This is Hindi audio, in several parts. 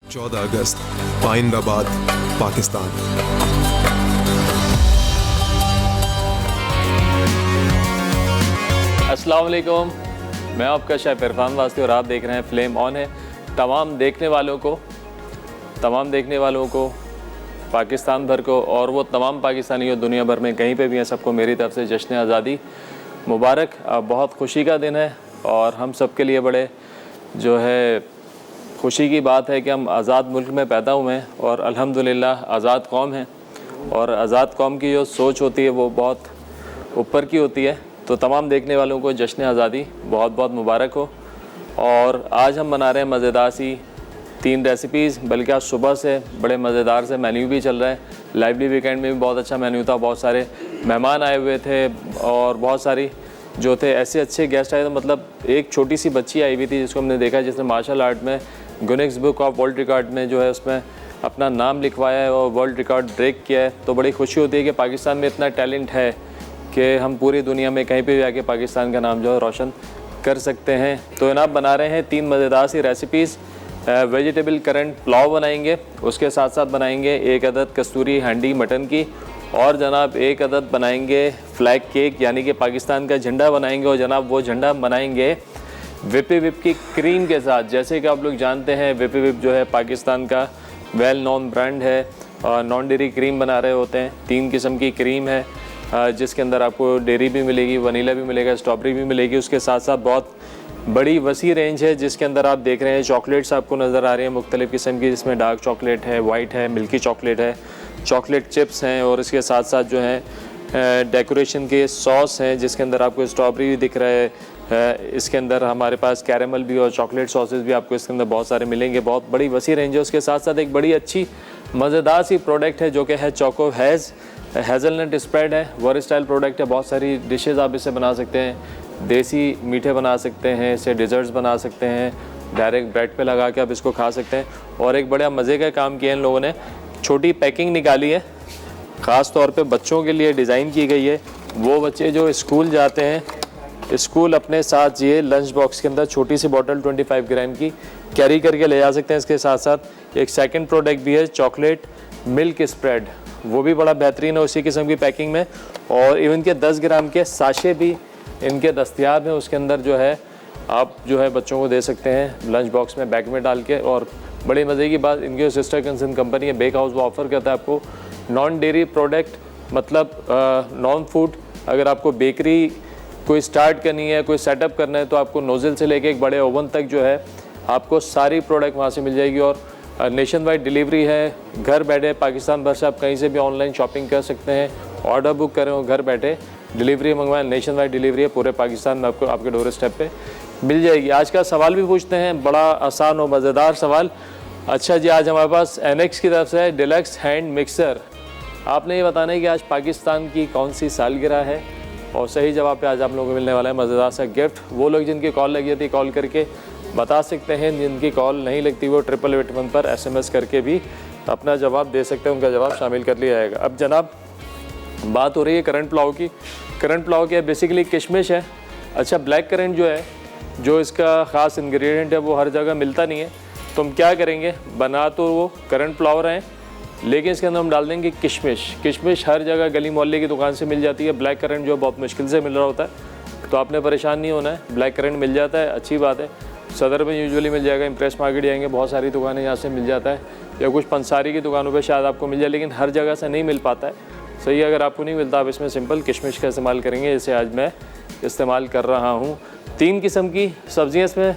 14 अगस्त पाइंदाबाद पाकिस्तान। अस्सलाम वालेकुम, मैं आपका शेफ इरफान वास्ती और आप देख रहे हैं फ्लेम ऑन है। तमाम देखने वालों को पाकिस्तान भर को और वो तमाम पाकिस्तानियों दुनिया भर में कहीं पे भी हैं, सबको मेरी तरफ से जश्न आज़ादी मुबारक। बहुत खुशी का दिन है और हम सब के लिए बड़े जो है खुशी की बात है कि हम आज़ाद मुल्क में पैदा हुए हैं और अल्हम्दुलिल्लाह आज़ाद कौम हैं और आज़ाद कौम की जो सोच होती है वो बहुत ऊपर की होती है। तो तमाम देखने वालों को जश्न आज़ादी बहुत बहुत मुबारक हो। और आज हम बना रहे हैं मज़ेदार सी 3 रेसिपीज़, बल्कि आज सुबह से बड़े मज़ेदार से मेन्यू भी चल रहा है। लाइवली वीकेंड में भी बहुत अच्छा मेन्यू था, बहुत सारे मेहमान आए हुए थे और बहुत सारी जो थे ऐसे अच्छे गेस्ट आए थे। मतलब एक छोटी सी बच्ची आई हुई थी जिसको हमने देखा जिसने मार्शल आर्ट में Guinness book of world record में जो है उसमें अपना नाम लिखवाया है और वर्ल्ड रिकॉर्ड ब्रेक किया है। तो बड़ी खुशी होती है कि पाकिस्तान में इतना टैलेंट है कि हम पूरी दुनिया में कहीं पे भी आके पाकिस्तान का नाम जो है रोशन कर सकते हैं। तो जनाब बना रहे हैं 3 मज़ेदार सी रेसिपीज़। वेजिटेबल करंट पुलाव बनाएंगे, उसके साथ साथ बनाएंगे 1 अदद कस्तूरी हांडी मटन की और जनाब 1 अदद बनाएंगे फ्लैग केक यानी कि पाकिस्तान का झंडा बनाएंगे। और जनाब वो झंडा बनाएंगे विपी विप की क्रीम के साथ। जैसे कि आप लोग जानते हैं विपी विप जो है पाकिस्तान का वेल नोन ब्रांड है और नॉन डेयरी क्रीम बना रहे होते हैं। 3 किस्म की क्रीम है जिसके अंदर आपको डेयरी भी मिलेगी, वनीला भी मिलेगा, स्ट्रॉबेरी भी मिलेगी। उसके साथ साथ बहुत बड़ी वसी रेंज है जिसके अंदर आप देख रहे हैं चॉकलेट्स आपको नज़र आ रही हैं मुख्तलिफ़ किस्म की, जिसमें डार्क चॉकलेट है, वाइट है, मिल्की चॉकलेट है, चॉकलेट चिप्स हैं और इसके साथ साथ जो है डेकोरेशन के सॉस हैं जिसके अंदर आपको स्ट्रॉबेरी भी दिख रहा है। इसके अंदर हमारे पास कैरेमल भी और चॉकलेट सॉसेस भी आपको इसके अंदर बहुत सारे मिलेंगे। बहुत बड़ी वसी रेंज है। उसके साथ साथ एक बड़ी अच्छी मज़ेदार सी प्रोडक्ट है जो कि है चोको हेज़लनट स्प्रेड है, वर स्टाइल प्रोडक्ट है। बहुत सारी डिशेज़ आप इससे बना सकते हैं, देसी मीठे बना सकते हैं, इससे डिज़र्ट्स बना सकते हैं, डायरेक्ट ब्रेड पे लगा के आप इसको खा सकते हैं। और एक बड़ा मज़े का काम किया इन लोगों ने, छोटी पैकिंग निकाली है, ख़ास तौर पे बच्चों के लिए डिज़ाइन की गई है। वो बच्चे जो स्कूल जाते हैं, स्कूल अपने साथ ये लंच बॉक्स के अंदर छोटी सी बॉटल 25 ग्राम की कैरी करके ले जा सकते हैं। इसके साथ साथ एक सेकंड प्रोडक्ट भी है चॉकलेट मिल्क स्प्रेड, वो भी बड़ा बेहतरीन है उसी किस्म की पैकिंग में। और इवन के 10 ग्राम के साशे भी इनके दस्तयाब हैं। उसके अंदर जो है आप जो है बच्चों को दे सकते हैं लंच बॉक्स में बैग में डाल के। और बड़ी मज़े की बात, इनकी सिस्टर कंसर्न कंपनी है बेक हाउस, वो ऑफ़र करता है आपको नॉन डेयरी प्रोडक्ट, मतलब नॉन फूड। अगर आपको बेकरी कोई स्टार्ट करनी है, कोई सेटअप करना है तो आपको नोज़ल से लेके एक बड़े ओवन तक जो है आपको सारी प्रोडक्ट वहाँ से मिल जाएगी। और नेशन वाइड डिलीवरी है, घर बैठे पाकिस्तान भर से आप कहीं से भी ऑनलाइन शॉपिंग कर सकते हैं। ऑर्डर बुक करें और घर बैठे डिलीवरी मंगवाएं, नेशन वाइड डिलीवरी है पूरे पाकिस्तान में, आपको आपके डोर स्टेप पे मिल जाएगी। आज का सवाल भी पूछते हैं, बड़ा आसान और मज़ेदार सवाल। अच्छा जी, आज हमारे पास एनेक्स की तरफ से है डिलक्स हैंड मिक्सर। आपने ये बताना है कि आज पाकिस्तान की कौन सी सालगिरह है और सही जवाब पे आज आप लोगों को मिलने वाला है मज़ेदार सा गिफ्ट। वो लोग जिनकी कॉल लगी थी कॉल करके बता सकते हैं, जिनकी कॉल नहीं लगती वो 888 पर SMS करके भी अपना जवाब दे सकते हैं, उनका जवाब शामिल कर लिया जाएगा। अब जनाब बात हो रही है करंट पुलाव की। करंट पुलाव क्या बेसिकली किशमिश है। अच्छा, ब्लैक करंट जो है, जो इसका ख़ास इंग्रेडिएंट है वो हर जगह मिलता नहीं है। तो हम क्या करेंगे, बना तो वो करंट पुलाव रहे हैं लेकिन इसके अंदर हम डाल देंगे किशमिश। किशमिश हर जगह गली मोहल्ले की दुकान से मिल जाती है। ब्लैक करंट जो बहुत मुश्किल से मिल रहा होता है, तो आपने परेशान नहीं होना है, ब्लैक करंट मिल जाता है, अच्छी बात है। सदर में यूजुअली मिल जाएगा, इम्प्रेस मार्केट जाएंगे बहुत सारी दुकानें यहाँ से मिल जाता है, या कुछ पंसारी की दुकानों पे शायद आपको मिल जाए, लेकिन हर जगह से नहीं मिल पाता है। सही, अगर आपको नहीं मिलता आप इसमें सिंपल किशमिश का इस्तेमाल करेंगे, जैसे आज मैं इस्तेमाल कर रहा हूँ। 3 किस्म की सब्ज़ियाँ इसमें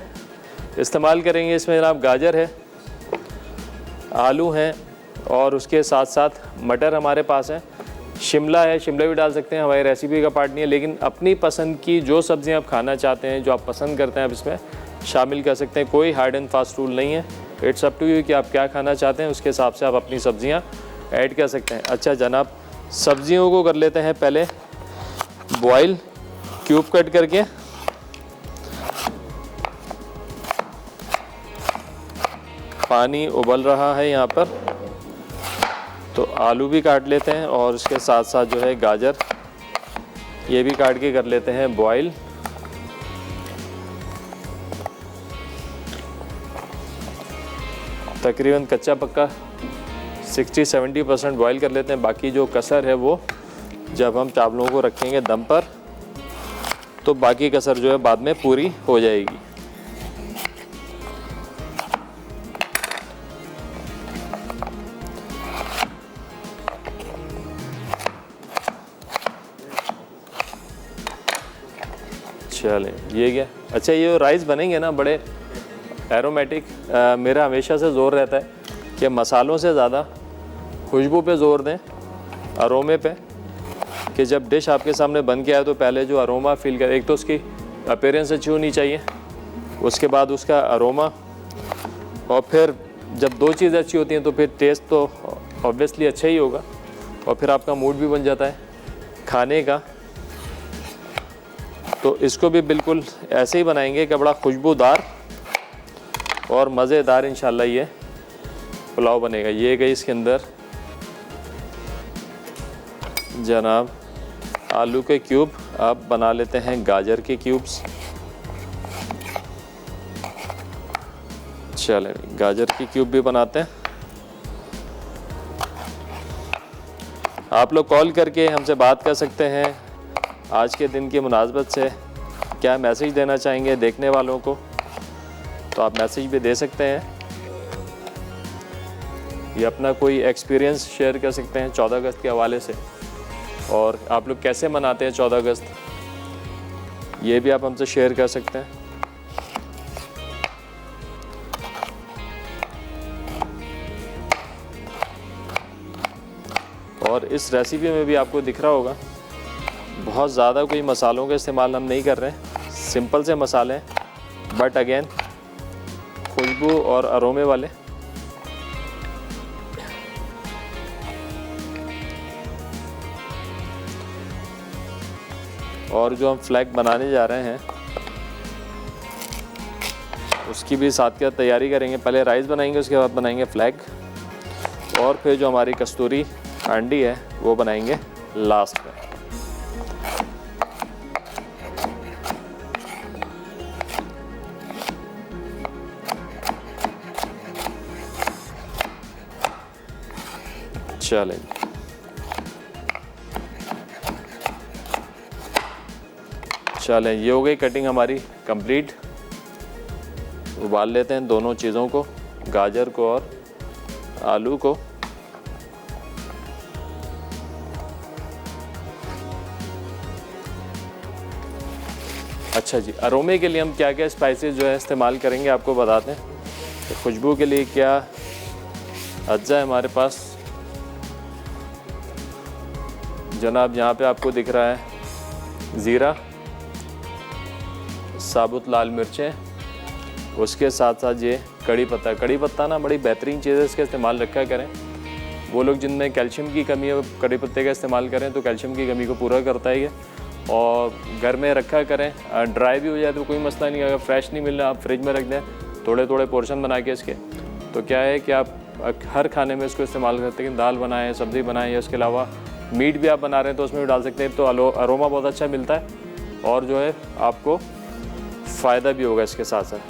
इस्तेमाल करेंगे। इसमें जनाब गाजर है, आलू हैं और उसके साथ साथ मटर हमारे पास है, शिमला है, शिमला भी डाल सकते हैं, हमारी रेसिपी का पार्ट नहीं है, लेकिन अपनी पसंद की जो सब्ज़ियाँ आप खाना चाहते हैं, जो आप पसंद करते हैं, आप इसमें शामिल कर सकते हैं। कोई हार्ड एंड फास्ट रूल नहीं है, इट्स अप टू यू कि आप क्या खाना चाहते हैं, उसके हिसाब से आप अपनी सब्ज़ियाँ ऐड कर सकते हैं। अच्छा जनाब, सब्ज़ियों को कर लेते हैं पहले बॉयल, क्यूब कट करके। पानी उबल रहा है यहाँ पर, तो आलू भी काट लेते हैं और उसके साथ साथ जो है गाजर ये भी काट के कर लेते हैं बॉयल। तकरीबन कच्चा पक्का 60-70% बॉईल कर लेते हैं। बाकी जो कसर है वो जब हम चावलों को रखेंगे दम पर तो बाकी कसर जो है बाद में पूरी हो जाएगी। चलें, ये क्या अच्छा, ये राइस बनेंगे ना बड़े एरोमेटिक। मेरा हमेशा से ज़ोर रहता है कि मसालों से ज़्यादा खुशबू पे ज़ोर दें, अरोमे पे, कि जब डिश आपके सामने बन के आए तो पहले जो अरोमा फील करे। एक तो उसकी अपीयरेंस अच्छी होनी चाहिए, उसके बाद उसका अरोमा, और फिर जब दो चीज़ें अच्छी होती हैं तो फिर टेस्ट तो ऑब्वियसली अच्छा ही होगा, और फिर आपका मूड भी बन जाता है खाने का। तो इसको भी बिल्कुल ऐसे ही बनाएंगे कि बड़ा खुशबूदार और मज़ेदार इंशाल्लाह ये पुलाव बनेगा। ये गई इसके अंदर जनाब आलू के क्यूब। अब बना लेते हैं गाजर के क्यूब्स। चलें, गाजर के क्यूब भी बनाते हैं। आप लोग कॉल करके हमसे बात कर सकते हैं। आज के दिन की मुनासबत से क्या मैसेज देना चाहेंगे देखने वालों को, तो आप मैसेज भी दे सकते हैं। ये अपना कोई एक्सपीरियंस शेयर कर सकते हैं 14 अगस्त के हवाले से, और आप लोग कैसे मनाते हैं 14 अगस्त, ये भी आप हमसे शेयर कर सकते हैं। और इस रेसिपी में भी आपको दिख रहा होगा बहुत ज़्यादा कोई मसालों का इस्तेमाल हम नहीं कर रहे हैं, सिंपल से मसाले हैं, बट अगेन खुशबू और अरोमे वाले। और जो हम फ्लैग बनाने जा रहे हैं उसकी भी साथ क्या तैयारी करेंगे। पहले राइस बनाएंगे, उसके बाद बनाएंगे फ्लैग, और फिर जो हमारी कस्तूरी हांडी है वो बनाएंगे लास्ट में। चलें, चलें, ये हो गई कटिंग हमारी कंप्लीट। उबाल लेते हैं दोनों चीज़ों को, गाजर को और आलू को। अच्छा जी, अरोमे के लिए हम क्या क्या स्पाइसेस जो है इस्तेमाल करेंगे आपको बताते हैं। तो खुशबू के लिए क्या अज्जा है हमारे पास जनाब, यहाँ पे आपको दिख रहा है ज़ीरा, साबुत लाल मिर्चें, उसके साथ साथ ये कड़ी पत्ता। कड़ी पत्ता ना बड़ी बेहतरीन चीज़ है, इसका इस्तेमाल रखा करें। वो लोग जिनमें कैल्शियम की कमी है वो कड़ी पत्ते का इस्तेमाल करें तो कैल्शियम की कमी को पूरा करता है ये। और घर में रखा करें, ड्राई भी हो जाए तो कोई मसला नहीं। अगर फ्रेश नहीं मिल रहा आप फ्रिज में रख दें, थोड़े थोड़े पोर्शन बना के इसके, तो क्या है कि आप हर खाने में इसको इस्तेमाल करते हैं। दाल बनाएं, सब्ज़ी बनाएं, या इसके अलावा मीट भी आप बना रहे हैं तो उसमें भी डाल सकते हैं। तो अरोमा बहुत अच्छा मिलता है और जो है आपको फ़ायदा भी होगा इसके साथ साथ।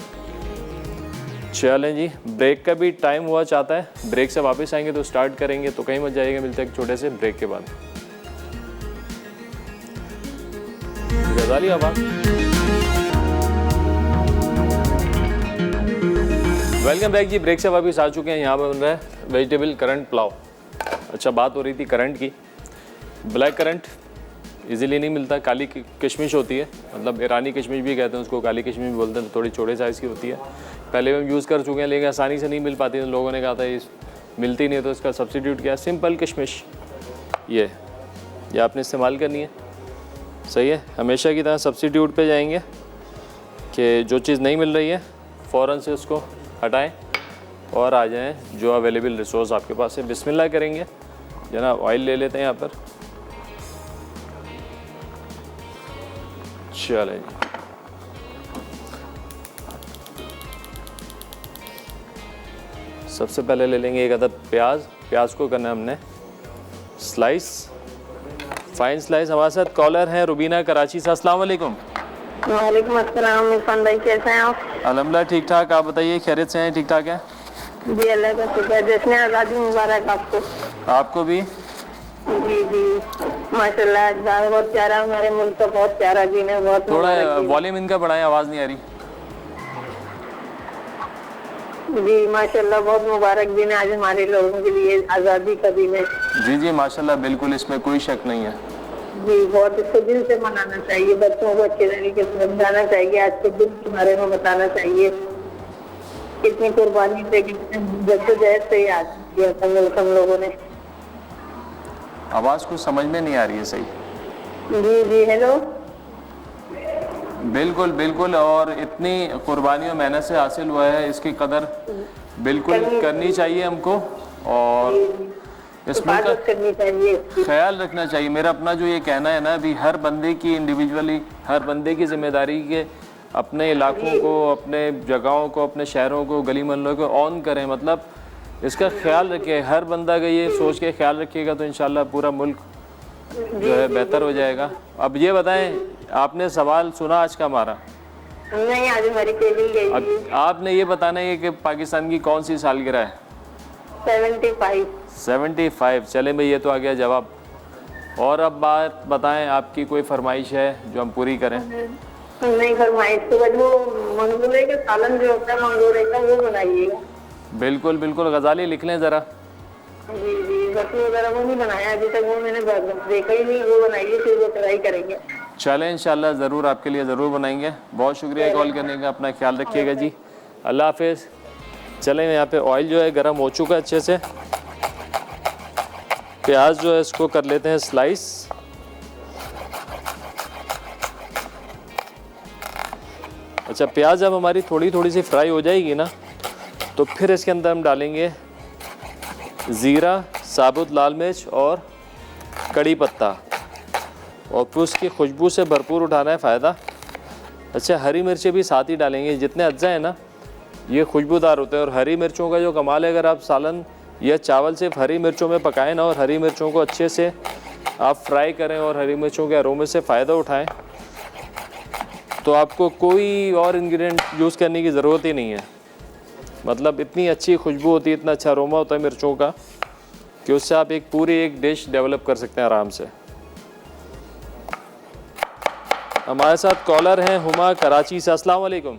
चलें जी, ब्रेक का भी टाइम हुआ चाहता है। ब्रेक से वापस आएंगे तो स्टार्ट करेंगे, तो कहीं मत जाइएगा। मिलते हैं एक छोटे से ब्रेक के बाद। गजाली आवाज़। वेलकम बैक जी, ब्रेक से वापस आ चुके हैं। यहाँ पर बन रहा है वेजिटेबल करंट पुलाव। अच्छा, बात हो रही थी करंट की। ब्लैक करंट इजीली नहीं मिलता, काली किशमिश होती है, मतलब ईरानी किशमिश भी कहते हैं उसको, काली किशमिश भी बोलते हैं, तो थोड़ी छोटे साइज़ की होती है। पहले हम यूज़ कर चुके हैं लेकिन आसानी से नहीं मिल पाती, तो लोगों ने कहा था ये मिलती नहीं है, तो इसका सब्स्टिट्यूट किया सिंपल किशमिश। ये आपने इस्तेमाल करनी है, सही है। हमेशा की तरह सब्स्टिट्यूट पे जाएंगे कि जो चीज़ नहीं मिल रही है फ़ौरन से उसको हटाएं और आ जाएं जो अवेलेबल रिसोर्स आपके पास है। बिस्मिल्लाह करेंगे जनाब, ऑयल ले लेते हैं यहाँ पर। चलें जी, सबसे पहले ले लेंगे एक अदद प्याज। प्याज को करना है हमने स्लाइस, फाइन स्लाइस। हमारे साथ कॉलर हैं रुबीना कराची से। अस्सलाम वालेकुम। वालेकुम अस्सलाम। इरफान भाई कैसे हैं आप? अल्हम्दुलिल्लाह ठीक ठाक, आप बताइए खैरियत से हैं? ठीक ठाक है। जी अल्लाह का शुक्र है। जश्न आज़ादी मुबारक आपको। आपको भी। जी जी माशाल्लाह, आज बहुत प्यारा, हमारे मुल्क का बहुत प्यारा दिन है, बहुत थोड़ा मुबारक दिन है। वॉल्यूम इनका बढ़ाएं, आवाज़ नहीं आ रही। जी माशाल्लाह, बहुत मुबारक दिन है आज हमारे लोगों के लिए, आज़ादी का दिन है। जी जी माशाल्लाह, बिल्कुल इसमें कोई शक नहीं है। जी बहुत इसको दिल से मनाना चाहिए, बच्चों को अच्छे तरीके से समझाना चाहिए, आज के दिन के बारे में बताना चाहिए। कितनी कुर्बानी से, कितने जद्दोजहद से आज किया था मुल्क हम लोगों ने। आवाज़ कुछ समझ में नहीं आ रही है सही। जी जी हेलो। बिल्कुल बिल्कुल, और इतनी कुर्बानी और मेहनत से हासिल हुआ है, इसकी कदर बिल्कुल करनी चाहिए हमको, और इस मुल्क का करनी चाहिए, ख्याल रखना चाहिए। मेरा अपना जो ये कहना है ना, अभी हर बंदे की इंडिविजुअली, हर बंदे की जिम्मेदारी के अपने इलाकों को, अपने जगहों को, अपने शहरों को, गली मोहल्लों को ऑन करें, मतलब इसका ख्याल रखें। हर बंदा का ये सोच के ख्याल रखिएगा तो इंशाल्लाह पूरा मुल्क जो है बेहतर हो जाएगा। अब ये बताएं, आपने सवाल सुना आज का हमारा? नहीं, आज हमारी ट्रेनिंग गई। अब आपने ये बताना है कि पाकिस्तान की कौन सी सालगिरह है? 75। 75। चले भाई, ये तो आ गया जवाब। और अब बात बताएं, आपकी कोई फरमाइश है जो हम पूरी करें? नहीं, फरमाइश तो बस वो मंगूरे का सालन जो होता है, मंगूरे का, वो बनाइएगा। बिल्कुल बिल्कुल, गजाली लिख लें ज़रा। जी जी बस वो ज़रा वो नहीं बनाया अभी तक, वो मैंने देखा ही नहीं, वो बनाइए फिर वो ट्राई करेंगे। चलें, इंशाल्लाह ज़रूर आपके लिए ज़रूर बनाएंगे। बहुत शुक्रिया कॉल करने का, अपना ख्याल रखिएगा जी, अल्लाह हाफिज़। चलें, यहाँ पे ऑयल जो है गर्म हो चुका है अच्छे से। प्याज जो है इसको कर लेते हैं स्लाइस। अच्छा, प्याज जब हमारी थोड़ी थोड़ी सी फ्राई हो जाएगी ना, तो फिर इसके अंदर हम डालेंगे ज़ीरा, साबुत लाल मिर्च और कड़ी पत्ता, और फिर उसकी खुशबू से भरपूर उठाना है फ़ायदा। अच्छा, हरी मिर्चें भी साथ ही डालेंगे। जितने अज्जा है ना, ये खुशबूदार होते हैं। और हरी मिर्चों का जो कमाल है, अगर आप सालन या चावल सिर्फ हरी मिर्चों में पकाएं ना, और हरी मिर्चों को अच्छे से आप फ्राई करें और हरी मिर्चों के अरोमे से फ़ायदा उठाएं, तो आपको कोई और इंग्रेडिएंट यूज़ करने की ज़रूरत ही नहीं है। मतलब इतनी अच्छी खुशबू होती है, इतना अच्छा अरोमा होता है मिर्चों का, कि उससे आप एक पूरी एक डिश डेवलप कर सकते हैं आराम से। हमारे साथ कॉलर हैं हुमा कराची से। अस्सलाम वालेकुम।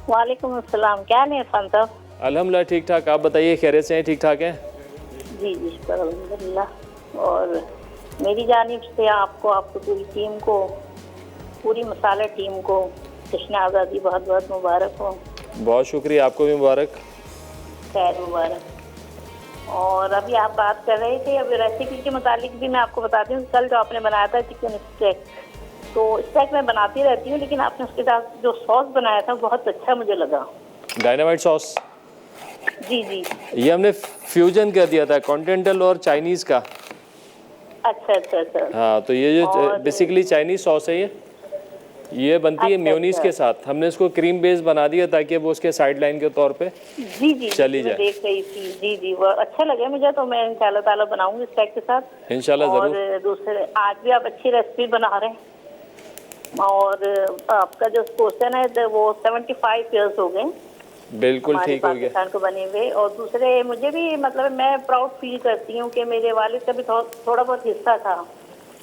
वालेकुम अस्सलाम। क्या नहीं इरफान साहब? अल्हम्दुलिल्लाह ठीक ठाक, आप बताइए खैरियत से हैं? ठीक ठाक हैं जी जी शुक्र अल्हम्दुलिल्लाह। और मेरी जानिब से आपको, आपकी पूरी टीम को, पूरी मसाला टीम को जश्न आज़ादी बहुत बहुत मुबारक हो। बहुत शुक्रिया, आपको भी मुबारक। खैर मुबारक। और अभी आप बात कर रहे थे, अभी रेसिपी के मुतालिक भी मैं आपको बताती हूँ। कल जो आपने बनाया था चिकन स्टेक, तो स्टेक मैं बनाती रहती हूँ, लेकिन आपने उसके साथ जो सॉस बनाया था बहुत अच्छा मुझे लगा। Dynamite sauce? जी जी, ये हमने फ्यूजन कर दिया था कॉन्टिनेंटल और चाइनीज़ का। अच्छा अच्छा अच्छा। हाँ, तो ये जो बेसिकली चाइनीज़ सॉस है, ये बनती है मेयोनीज के साथ। हमने इसको क्रीम बेस बना दिया ताकि वो उसके साइड लाइन के तौर पे जी जी चली जाए। देख रही थी। जी जी, वो अच्छा लगे मुझे, तो मैं इंशाल्लाह ताला बनाऊंगी स्टेक के साथ इंशाल्लाह ज़रूर। और दूसरे, आज भी आप अच्छी रेसिपी बना रहे हैं। और आपका जो क्वेश्चन है वो 75 ईयर्स हो गए बिल्कुल ठीक हो गया पाकिस्तान को बने हुए। और दूसरे, मुझे भी मतलब मैं प्राउड फील करती हूँ कि मेरे वालिद का भी थोड़ा बहुत हिस्सा था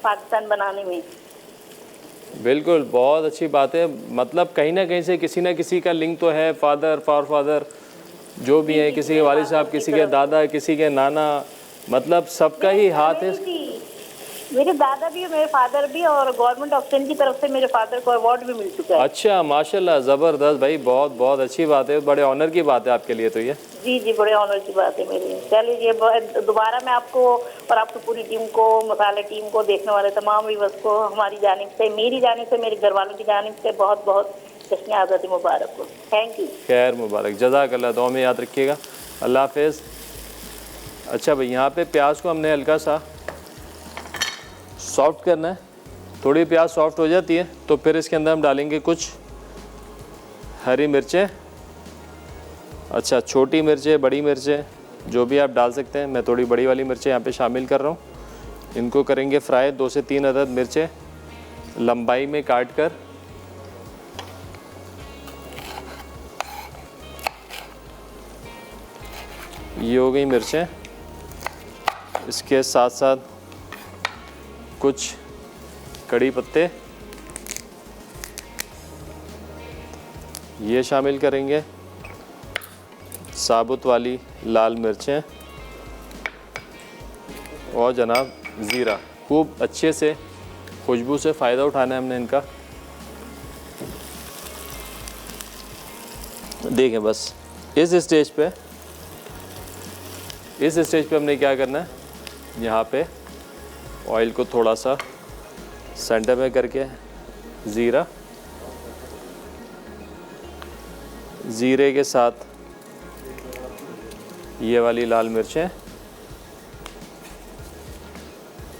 पाकिस्तान बनाने में। बिल्कुल, बहुत अच्छी बात है। मतलब कहीं ना कहीं से किसी ना किसी का लिंक तो है, फादर फादर जो भी है, किसी के वालिद साहब, किसी के दादा, किसी के नाना, मतलब सबका ही हाथ है। मेरे दादा भी, मेरे फादर भी, और गवर्नमेंट ऑफ सिंध की तरफ से मेरे फादर को अवार्ड भी मिल चुका है। अच्छा, माशाल्लाह, ज़बरदस्त भाई, बहुत बहुत अच्छी बात है, बड़े ऑनर की बात है आपके लिए तो ये। जी जी, बड़े ऑनर की बात है मेरे लिए। चलिए, दोबारा मैं आपको और आपकी पूरी टीम को, मसाले टीम को, देखने वाले तमाम व्यूअर्स को हमारी जानिब से, मेरी जानिब से, मेरे घर वालों की जानिब से बहुत बहुत जश्न आज़ादी मुबारक हो। Thank you. खैर मुबारक, जज़ाकल्लाह, दुआ में याद रखिएगा, अल्लाह हाफिज़। अच्छा भाई, यहाँ पे प्याज को हमने हल्का सा सॉफ्ट करना है। थोड़ी प्याज सॉफ्ट हो जाती है तो फिर इसके अंदर हम डालेंगे कुछ हरी मिर्चें। अच्छा, छोटी मिर्चें, बड़ी मिर्चें, जो भी आप डाल सकते हैं। मैं थोड़ी बड़ी वाली मिर्चें यहाँ पे शामिल कर रहा हूँ। इनको करेंगे फ्राई। 2 से 3 अदद मिर्चें लंबाई में काट कर ये हो गई मिर्चें, इसके साथ साथ कुछ कड़ी पत्ते ये शामिल करेंगे, साबुत वाली लाल मिर्चें और जनाब ज़ीरा। खूब अच्छे से खुशबू से फ़ायदा उठाना है हमने इनका। देखें बस इस स्टेज पे हमने क्या करना है, यहाँ पे ऑयल को थोड़ा सा सेंटर में करके ज़ीरे के साथ ये वाली लाल मिर्चें,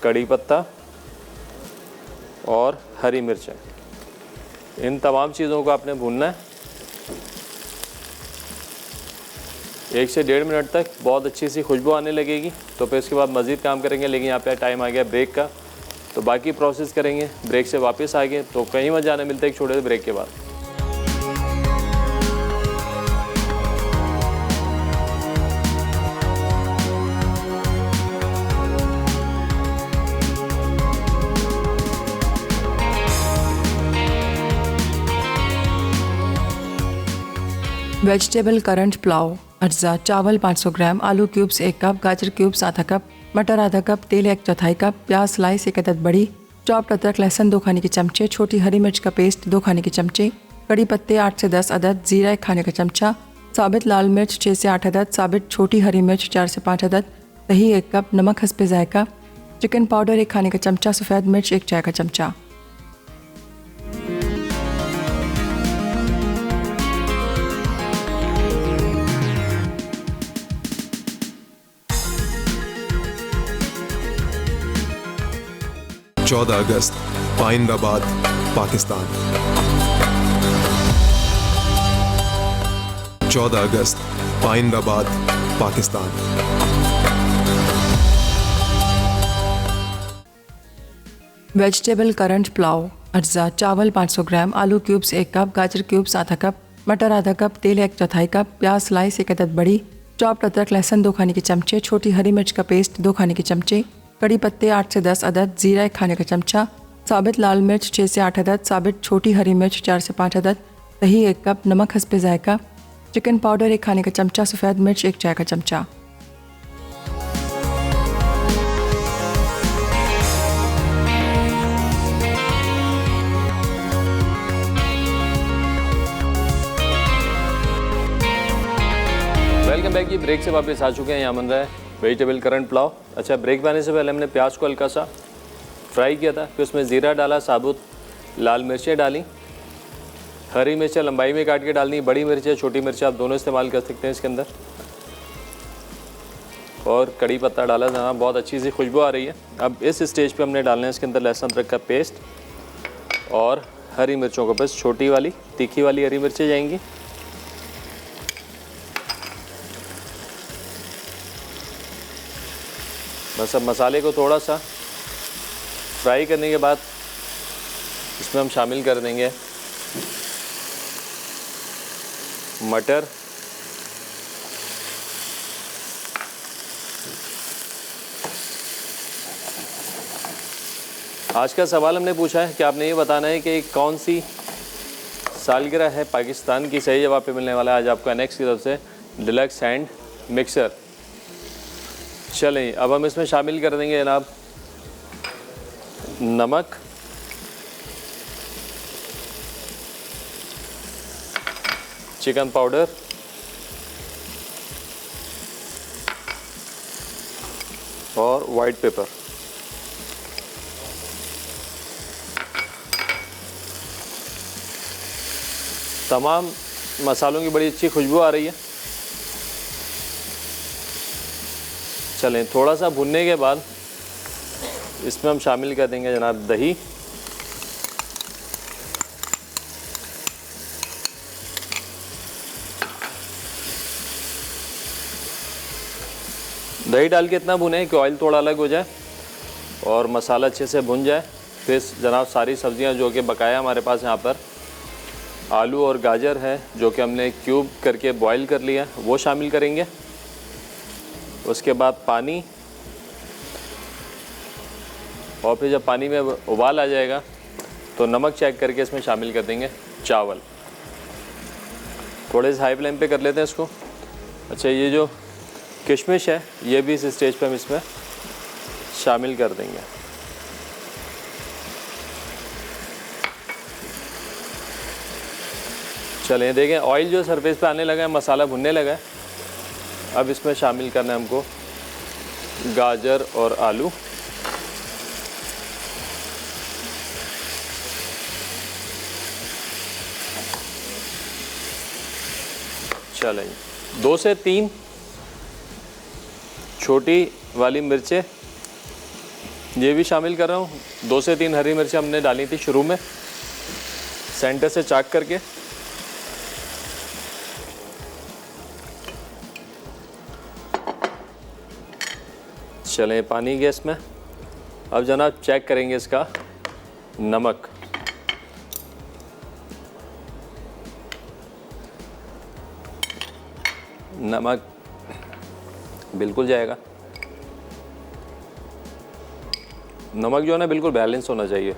कड़ी पत्ता और हरी मिर्चें, इन तमाम चीज़ों को आपने भूनना है 1 से 1.5 मिनट तक। बहुत अच्छी सी खुशबू आने लगेगी तो फिर इसके बाद मज़ीद काम करेंगे। लेकिन यहाँ पे टाइम आ गया ब्रेक का, तो बाकी प्रोसेस करेंगे। ब्रेक से वापस आ गए तो कहीं मत जाने, मिलते एक छोटे से ब्रेक के बाद। Vegetable currant pulao. अज्जा: चावल 500 ग्राम, आलू क्यूब्स 1 कप, गाजर क्यूब्स आधा कप, मटर आधा कप, तेल 1/4 कप, प्याज स्लाइस 1 अदद बड़ी, चॉप्ड अदरक लहसुन 2 खाने के चमचे, छोटी हरी मिर्च का पेस्ट 2 खाने के चमचे, कड़ी पत्ते 8 से 10 अदद, जीरा 1 खाने का चमचा, साबित लाल मिर्च 6 से 8 अदद, साबित छोटी हरी मिर्च 4 से 5 अदद, दही 1 कप, नमक हस्बे जायका, चिकन पाउडर 1 खाने का चमचा, सफ़ेद मिर्च 1 चाय का चमचा। चौदह अगस्त, पाइंदाबाद, पाकिस्तान। 14 अगस्त, पाइंदाबाद, पाकिस्तान। Vegetable currant pulao. अज्जा: चावल 500 ग्राम, आलू क्यूब्स 1 कप, गाजर क्यूब्स आधा कप, मटर आधा कप, तेल 1/4 कप, प्याज स्लाइस 1 अदद बड़ी, चॉप्ड अदरक लहसुन 2 खाने के चमचे, छोटी हरी मिर्च का पेस्ट 2 खाने के चमचे, कड़ी पत्ते 8 से 10 अदद, जीरा 1 खाने का चमचा, साबित लाल मिर्च 6 से 8 अदद, साबित छोटी हरी मिर्च 4 से 5 अदद, दही 1 कप, नमक हस्बे जायका, चिकन पाउडर 1 खाने का चमचा, सफ़ेद मिर्च 1 चाय का चमचा। Welcome back. ये ब्रेक से वापस आ चुके हैं। यहाँ बन रहा है वेजिटेबल करंट पुलाव। अच्छा, ब्रेक में आने से पहले हमने प्याज को हल्का सा फ्राई किया था, फिर उसमें ज़ीरा डाला, साबुत लाल मिर्चें डाली, हरी मिर्चें लंबाई में काट के डालनी, बड़ी मिर्चें छोटी मिर्चें आप दोनों इस्तेमाल कर सकते हैं इसके अंदर, और कड़ी पत्ता डाला जहाँ बहुत अच्छी सी खुशबू आ रही है। अब इस स्टेज पे हमने डालना है इसके अंदर लहसुन अदरक का पेस्ट और हरी मिर्चों को, बस छोटी वाली तीखी वाली हरी मिर्चें जाएंगी। बस अब मसाले को थोड़ा सा फ्राई करने के बाद इसमें हम शामिल कर देंगे मटर, आज का सवाल हमने पूछा है कि आपने ये बताना है कि कौन सी सालगिरह है पाकिस्तान की। सही जवाब पे मिलने वाला है आज आपको एनेक्स की तरफ से डिलक्स हैंड मिक्सर। चलें, अब हम इसमें शामिल कर देंगे जनाब नमक, चिकन पाउडर, और वाइट पेपर। तमाम मसालों की बड़ी अच्छी खुशबू आ रही है। चलें, थोड़ा सा भुनने के बाद इसमें हम शामिल कर देंगे जनाब दही, दही डाल के इतना भुने कि ऑयल थोड़ा अलग हो जाए और मसाला अच्छे से भुन जाए। फिर जनाब सारी सब्जियां जो कि बकाया हमारे पास यहाँ पर आलू और गाजर है जो कि हमने क्यूब करके बॉईल कर लिया, वो शामिल करेंगे। उसके बाद पानी, और फिर जब पानी में उबाल आ जाएगा तो नमक चेक करके इसमें शामिल कर देंगे चावल। थोड़े से हाई फ्लेम पे कर लेते हैं इसको। अच्छा, ये जो किशमिश है ये भी इस स्टेज पे हम इसमें शामिल कर देंगे। चलें देखें ऑयल जो सरफेस पे आने लगा है, मसाला भुनने लगा है। अब इसमें शामिल करना है हमको गाजर और आलू। चलें 2 से 3 छोटी वाली मिर्चें ये भी शामिल कर रहा हूँ। 2 से 3 हरी मिर्चें हमने डाली थी शुरू में, सेंटर से चाक करके। चलें पानी गैस में। अब जनाब चेक करेंगे इसका नमक। नमक बिल्कुल जाएगा। नमक जो है ना बिल्कुल बैलेंस होना चाहिए,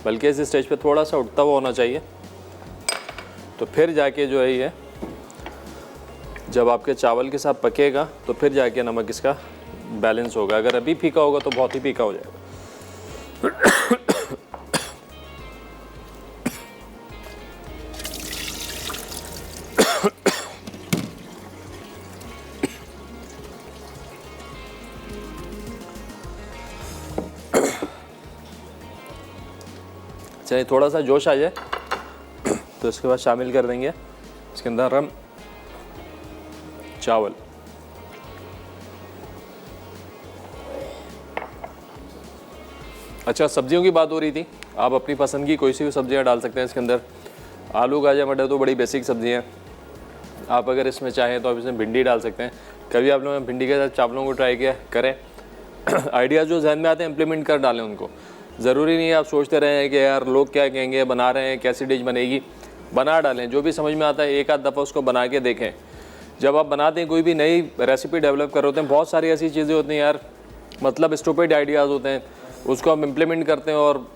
बल्कि इस स्टेज पे थोड़ा सा उठता हुआ होना चाहिए। तो फिर जाके जो है ये जब आपके चावल के साथ पकेगा तो फिर जाके नमक इसका बैलेंस होगा। अगर अभी फीका होगा तो बहुत ही फीका हो जाएगा। चलिए थोड़ा सा जोश आ जाए तो इसके बाद शामिल कर देंगे इसके अंदर हम चावल। अच्छा, सब्जियों की बात हो रही थी, आप अपनी पसंद की कोई सी भी सब्जियां डाल सकते हैं इसके अंदर। आलू गाजर मटर तो बड़ी बेसिक सब्जी हैं। आप अगर इसमें चाहें तो आप इसमें भिंडी डाल सकते हैं। कभी आप लोगों ने भिंडी के साथ चावलों को ट्राई किया, करें। आइडिया जो जहन में आते हैं इम्प्लीमेंट कर डालें उनको। ज़रूरी नहीं है आप सोचते रहे हैं कि यार लोग क्या कहेंगे, बना रहे हैं कैसी डिश बनेगी। बना डालें, जो भी समझ में आता है एक आध दफ़ा उसको बना के देखें। जब आप बनाते हैं कोई भी नई रेसिपी डेवलप कर होते हैं, बहुत सारी ऐसी चीज़ें होती हैं यार, मतलब स्टूपिड आइडियाज़ होते हैं, उसको हम इम्प्लीमेंट करते हैं और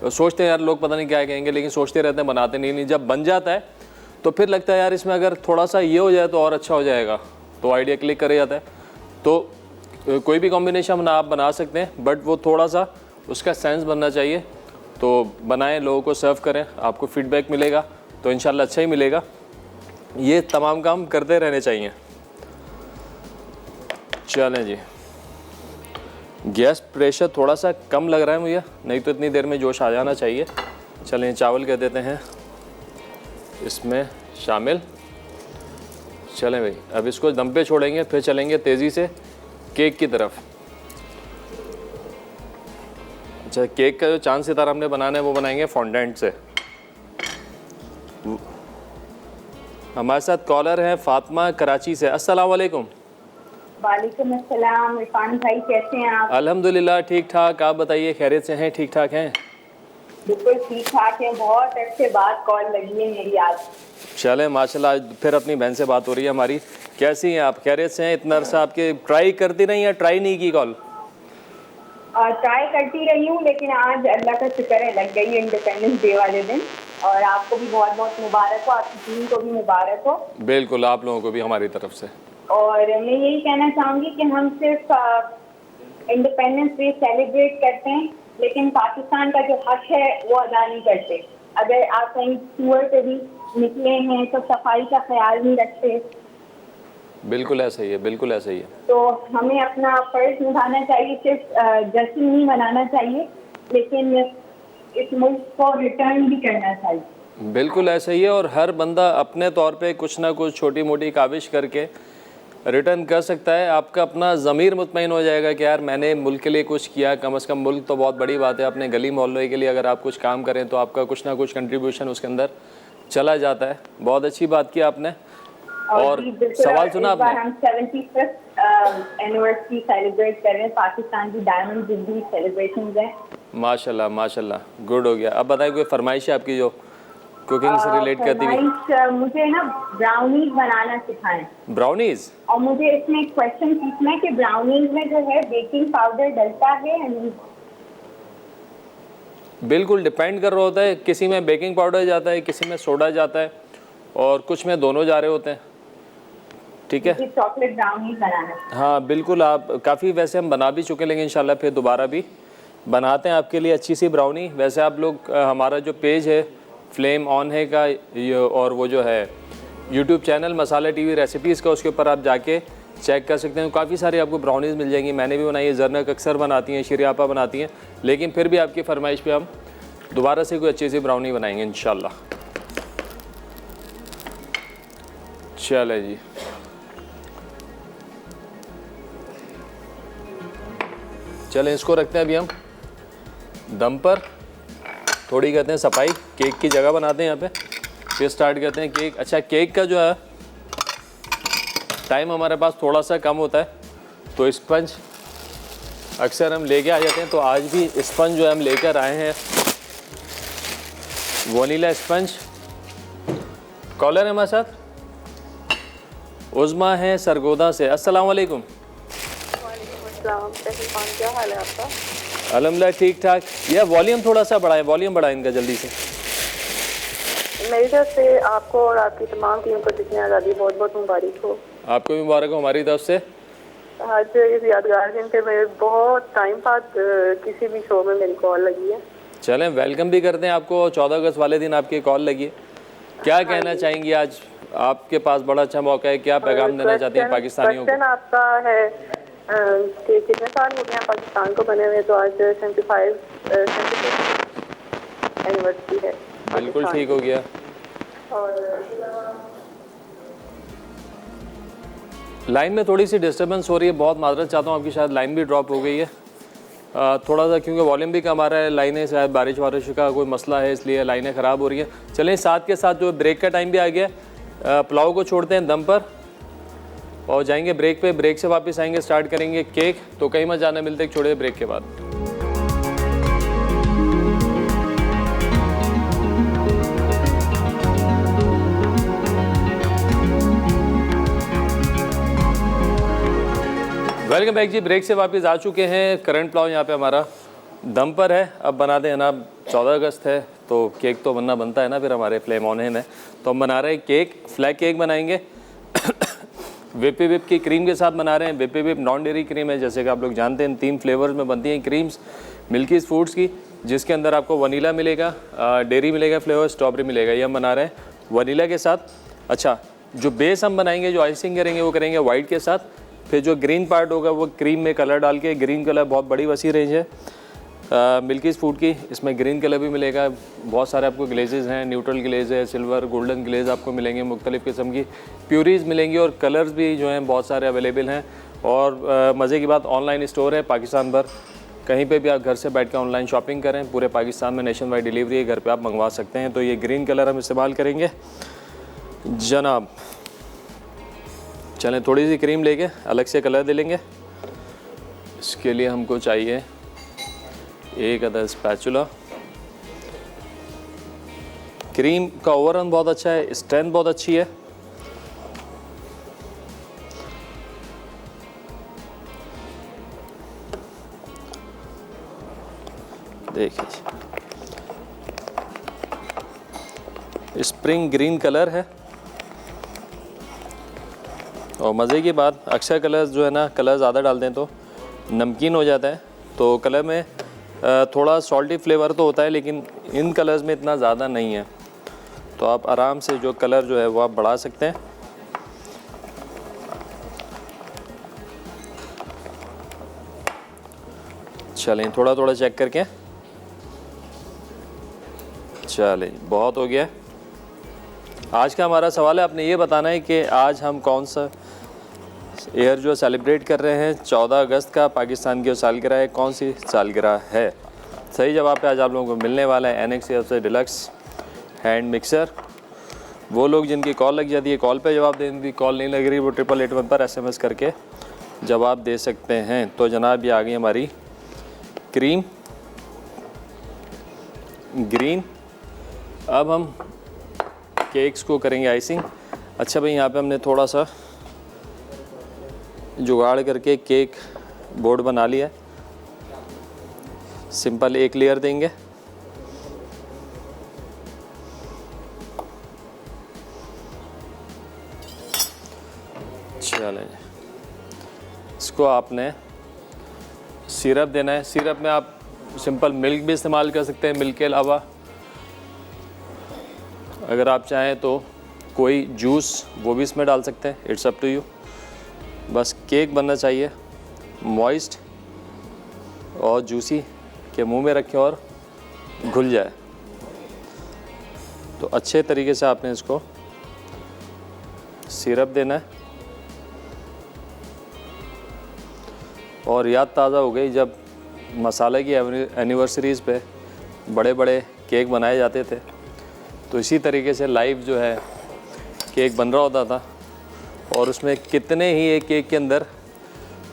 सोचते हैं यार लोग पता नहीं क्या कहेंगे, लेकिन सोचते रहते हैं, बनाते नहीं। जब बन जाता है तो फिर लगता है यार इसमें अगर थोड़ा सा ये हो जाए तो और अच्छा हो जाएगा, तो आइडिया क्लिक कर जाता है। तो कोई भी कॉम्बिनेशन आप बना सकते हैं, बट वो थोड़ा सा उसका सेंस बनना चाहिए। तो बनाएं, लोगों को सर्व करें, आपको फीडबैक मिलेगा तो इंशाल्लाह अच्छा ही मिलेगा। ये तमाम काम करते रहने चाहिए। चलें जी, गैस प्रेशर थोड़ा सा कम लग रहा है मुझे, नहीं तो इतनी देर में जोश आ जाना चाहिए। चलें चावल कह देते हैं इसमें शामिल। चलें भाई, अब इसको दम पे छोड़ेंगे, फिर चलेंगे तेज़ी से केक की तरफ। अच्छा, केक का जो चांद सितारा हमने बनाना है वो बनाएंगे फॉन्डेंट से। हमारे साथ कॉलर हैं फातिमा कराची से। अस्सलाम वालेकुम। वालेकुम अस्सलाम। इरफान भाई कैसे हैं आप? अल्हम्दुलिल्लाह ठीक ठाक, आप बताइए खैरियत से हैं? ठीक ठाक हैं? बिल्कुल ठीक ठाक है। बहुत अच्छे बाद कॉल लगी है मेरी आज। चलें माशाल्लाह, आज फिर अपनी बहन से बात हो रही है हमारी। कैसी हैं आप? खैरियत से हैं? इतना अरसा आपके ट्राई करती रही या ट्राई नहीं की कॉल? ट्राई करती रही हूँ, लेकिन आज अल्लाह का शुक्र है लग गई इंडिपेंडेंस डे वाले दिन। और आपको भी बहुत बहुत मुबारक हो, आपकी टीम को भी मुबारक हो। बिल्कुल, आप लोगों को भी हमारी तरफ से। और मैं यही कहना चाहूँगी कि हम सिर्फ इंडिपेंडेंस डे सेलिब्रेट करते हैं, लेकिन पाकिस्तान का जो हक है वो अदा नहीं करते। अगर आप कहीं टूर पे भी निकले हैं तो सफाई का ख्याल नहीं रखते। बिल्कुल ऐसा ही है, बिल्कुल ऐसा ही है। तो हमें अपना फर्ज निभाना चाहिए, सिर्फ जश्न नहीं मनाना चाहिए, लेकिन इस मुल्क को रिटर्न भी करना चाहिए। बिल्कुल ऐसा ही है, और हर बंदा अपने तौर पे कुछ ना कुछ छोटी मोटी काविश करके रिटर्न कर सकता है। आपका अपना ज़मीर मुतमईन हो जाएगा कि यार मैंने मुल्क के लिए कुछ किया। कम से कम मुल्क तो बहुत बड़ी बात है, अपने गली मोहल्ले के लिए अगर आप कुछ काम करें तो आपका कुछ ना कुछ कंट्रीब्यूशन उसके अंदर चला जाता है। बहुत अच्छी बात की आपने। और सवाल सुना आपने? हम 75th एनिवर्सरी सेलिब्रेट कर रहे हैं, पाकिस्तान की डायमंड जुबली सेलिब्रेशन है। माशाल्लाह माशाल्लाह, गुड हो गया। अब बताइए कोई फरमाइश है आपकी जो कुकिंग से रिलेट करती हुई। फरमाइश, मुझे ना ब्राउनीज बनाना सिखाएं। ब्राउनीज? और मुझे इसमें एक क्वेश्चन पूछना है कि ब्राउनीज में जो है बेकिंग पाउडर डलता है या नहीं? बिल्कुल डिपेंड कर रहा होता है, किसी में बेकिंग पाउडर जाता है, किसी में सोडा जाता है, और कुछ में दोनों जा रहे होते हैं। ठीक है, चॉकलेट ब्राउनीज बनाना है। हाँ बिल्कुल, आप काफ़ी वैसे हम बना भी चुके, लेकिन इंशाल्लाह फिर दोबारा भी बनाते हैं आपके लिए अच्छी सी ब्राउनी। वैसे आप लोग हमारा जो पेज है फ्लेम ऑन है का, और वो जो है यूट्यूब चैनल मसाला टीवी रेसिपीज़ का, उसके ऊपर आप जाके चेक कर सकते हैं। काफ़ी सारी आपको ब्राउनीज़ मिल जाएंगी, मैंने भी बनाई है, जरनक अक्सर बनाती हैं, शिरियापा बनाती हैं, लेकिन फिर भी आपकी फरमाइश पे हम दोबारा से कोई अच्छी सी ब्राउनी बनाएंगे इंशाल्लाह। चले जी, चलें इसको रखते हैं अभी हम दम पर। थोड़ी कहते हैं सफाई, केक की जगह बनाते हैं यहाँ पे, फिर स्टार्ट करते हैं केक। अच्छा, केक का जो है टाइम हमारे पास थोड़ा सा कम होता है, तो स्पंज अक्सर हम लेके आ जाते हैं, तो आज भी स्पंज जो है हम लेकर आए हैं, वनीला स्पंज। कॉलर है हमारे साथ, उज़मा है सरगोदा से। अस्सलाम वालेकुम। क्या हाल है आपका? अल्हम्दुलिल्लाह ठीक ठाक। यह वॉल्यूम थोड़ा सा बढ़ाएं, वॉल्यूम बढ़ाएं इनका जल्दी से। मेरी तरफ से आपको और आपकी तमाम टीम को जितनी आज़ादी बहुत बहुत मुबारक हो। आपको भी मुबारक हो हमारी तरफ से। आज इस यादगार दिन पे मेरे बहुत टाइम बाद किसी भी शो में मेरी कॉल लगी है। चलें, वेलकम भी करते हैं आपको। 14 अगस्त वाले दिन आपकी कॉल लगी है, क्या कहना चाहेंगी? आज आपके पास बड़ा अच्छा मौका है, क्या पैगाम देना चाहती हैं पाकिस्तानियों को? क्वेश्चन आपका है कि कितने साल हो गए हैं पाकिस्तान को बने हुए? तो आज 75 एनिवर्सरी है। बिल्कुल ठीक हो गया। और लाइन में थोड़ी सी डिस्टर्बेंस हो रही है, बहुत माजरत चाहता हूँ आपकी, शायद लाइन भी ड्रॉप हो गई है थोड़ा सा, क्योंकि वॉल्यूम भी कम आ रहा है। लाइनें शायद बारिश वारिश का कोई मसला है, इसलिए लाइनें ख़राब हो रही हैं। चलें, साथ के साथ जो ब्रेक का टाइम भी आ गया, पुलाव को छोड़ते हैं दम पर और जाएंगे ब्रेक पे। ब्रेक से वापस आएंगे, स्टार्ट करेंगे केक। तो कहीं मत जाना, मिलते एक छोटे ब्रेक के बाद। वेलकम बैक जी, ब्रेक से वापस आ चुके हैं। करंट पुलाव यहाँ पे हमारा दम पर है। अब बनाते हैं ना, 14 अगस्त है तो केक तो बनना बनता है ना, फिर हमारे फ्लेम ऑन है। तो हम बना रहे हैं केक, फ्लैग केक बनाएंगे विपी विप की क्रीम के साथ बना रहे हैं। VP whip non dairy cream है, जैसे कि आप लोग जानते हैं 3 फ्लेवर्स में बनती हैं क्रीम्स मिल्कीज़ फूड्स की, जिसके अंदर आपको वनीला मिलेगा, डेयरी मिलेगा फ्लेवर, स्ट्रॉबेरी मिलेगा। ये हम बना रहे हैं वनीला के साथ। अच्छा, जो बेस हम बनाएंगे, जो आइसिंग करेंगे, वो करेंगे वाइट के साथ। फिर जो ग्रीन पार्ट होगा वो क्रीम में कलर डाल के, ग्रीन कलर बहुत बड़ी वसी रेंज है मिल्कीज़ फूड की, इसमें ग्रीन कलर भी मिलेगा। बहुत सारे आपको ग्लेजेज़ हैं, न्यूट्रल ग्लेज है, सिल्वर, गोल्डन ग्लेज आपको मिलेंगे, मुख्तलिफ़ किस्म की प्यूरीज़ मिलेंगी, और कलर्स भी जो हैं बहुत सारे अवेलेबल हैं। और मज़े की बात, ऑनलाइन स्टोर है पाकिस्तान भर, कहीं पे भी आप घर से बैठ के ऑनलाइन शॉपिंग करें, पूरे पाकिस्तान में नेशन वाइड डिलीवरी है, घर पे आप मंगवा सकते हैं। तो ये ग्रीन कलर हम इस्तेमाल करेंगे जनाब। चलें, थोड़ी सी क्रीम लेके अलग से कलर दे लेंगे। इसके लिए हमको चाहिए 1 अदद स्पैचुला। क्रीम का ओवरऑल बहुत अच्छा है, स्ट्रेंथ बहुत अच्छी है। देखिए, स्प्रिंग ग्रीन कलर है। और मज़े की बात, अक्सर कलर्स जो है ना, कलर ज़्यादा डालते हैं तो नमकीन हो जाता है। तो कलर में थोड़ा सॉल्टी फ्लेवर तो होता है, लेकिन इन कलर्स में इतना ज़्यादा नहीं है। तो आप आराम से जो कलर जो है वो आप बढ़ा सकते हैं। चलें, थोड़ा थोड़ा चेक करके। चलें, बहुत हो गया। आज का हमारा सवाल है, आपने ये बताना है कि आज हम कौन सा ईयर जो सेलिब्रेट कर रहे हैं। 14 अगस्त का पाकिस्तान की सालगिरह है, कौन सी सालगिरह है? सही जवाब पे आज आप लोगों को मिलने वाला है एनेक्स से डिलक्स हैंड मिक्सर। वो लोग जिनकी कॉल लग जाती है कॉल पे जवाब दें, जिनकी कॉल नहीं लग रही वो 8881 पर SMS करके जवाब दे सकते हैं। तो जनाब, ये आ गई हमारी क्रीम ग्रीन। अब हम केक्स को करेंगे आइसिंग। अच्छा भाई, यहाँ पे हमने थोड़ा सा जुगाड़ करके केक बोर्ड बना लिया। सिंपल एक लेयर देंगे, चलें। इसको आपने सिरप देना है। सिरप में आप सिंपल मिल्क भी इस्तेमाल कर सकते हैं। मिल्क के अलावा अगर आप चाहें तो कोई जूस वो भी इसमें डाल सकते हैं। It's up to you. बस केक बनना चाहिए मॉइस्ट और जूसी के मुंह में रखें और घुल जाए। तो अच्छे तरीके से आपने इसको सिरप देना है। और याद ताज़ा हो गई जब मसाले की एनिवर्सरीज़ पे बड़े बड़े केक बनाए जाते थे, तो इसी तरीके से लाइव जो है केक बन रहा होता था और उसमें कितने ही एक केक के अंदर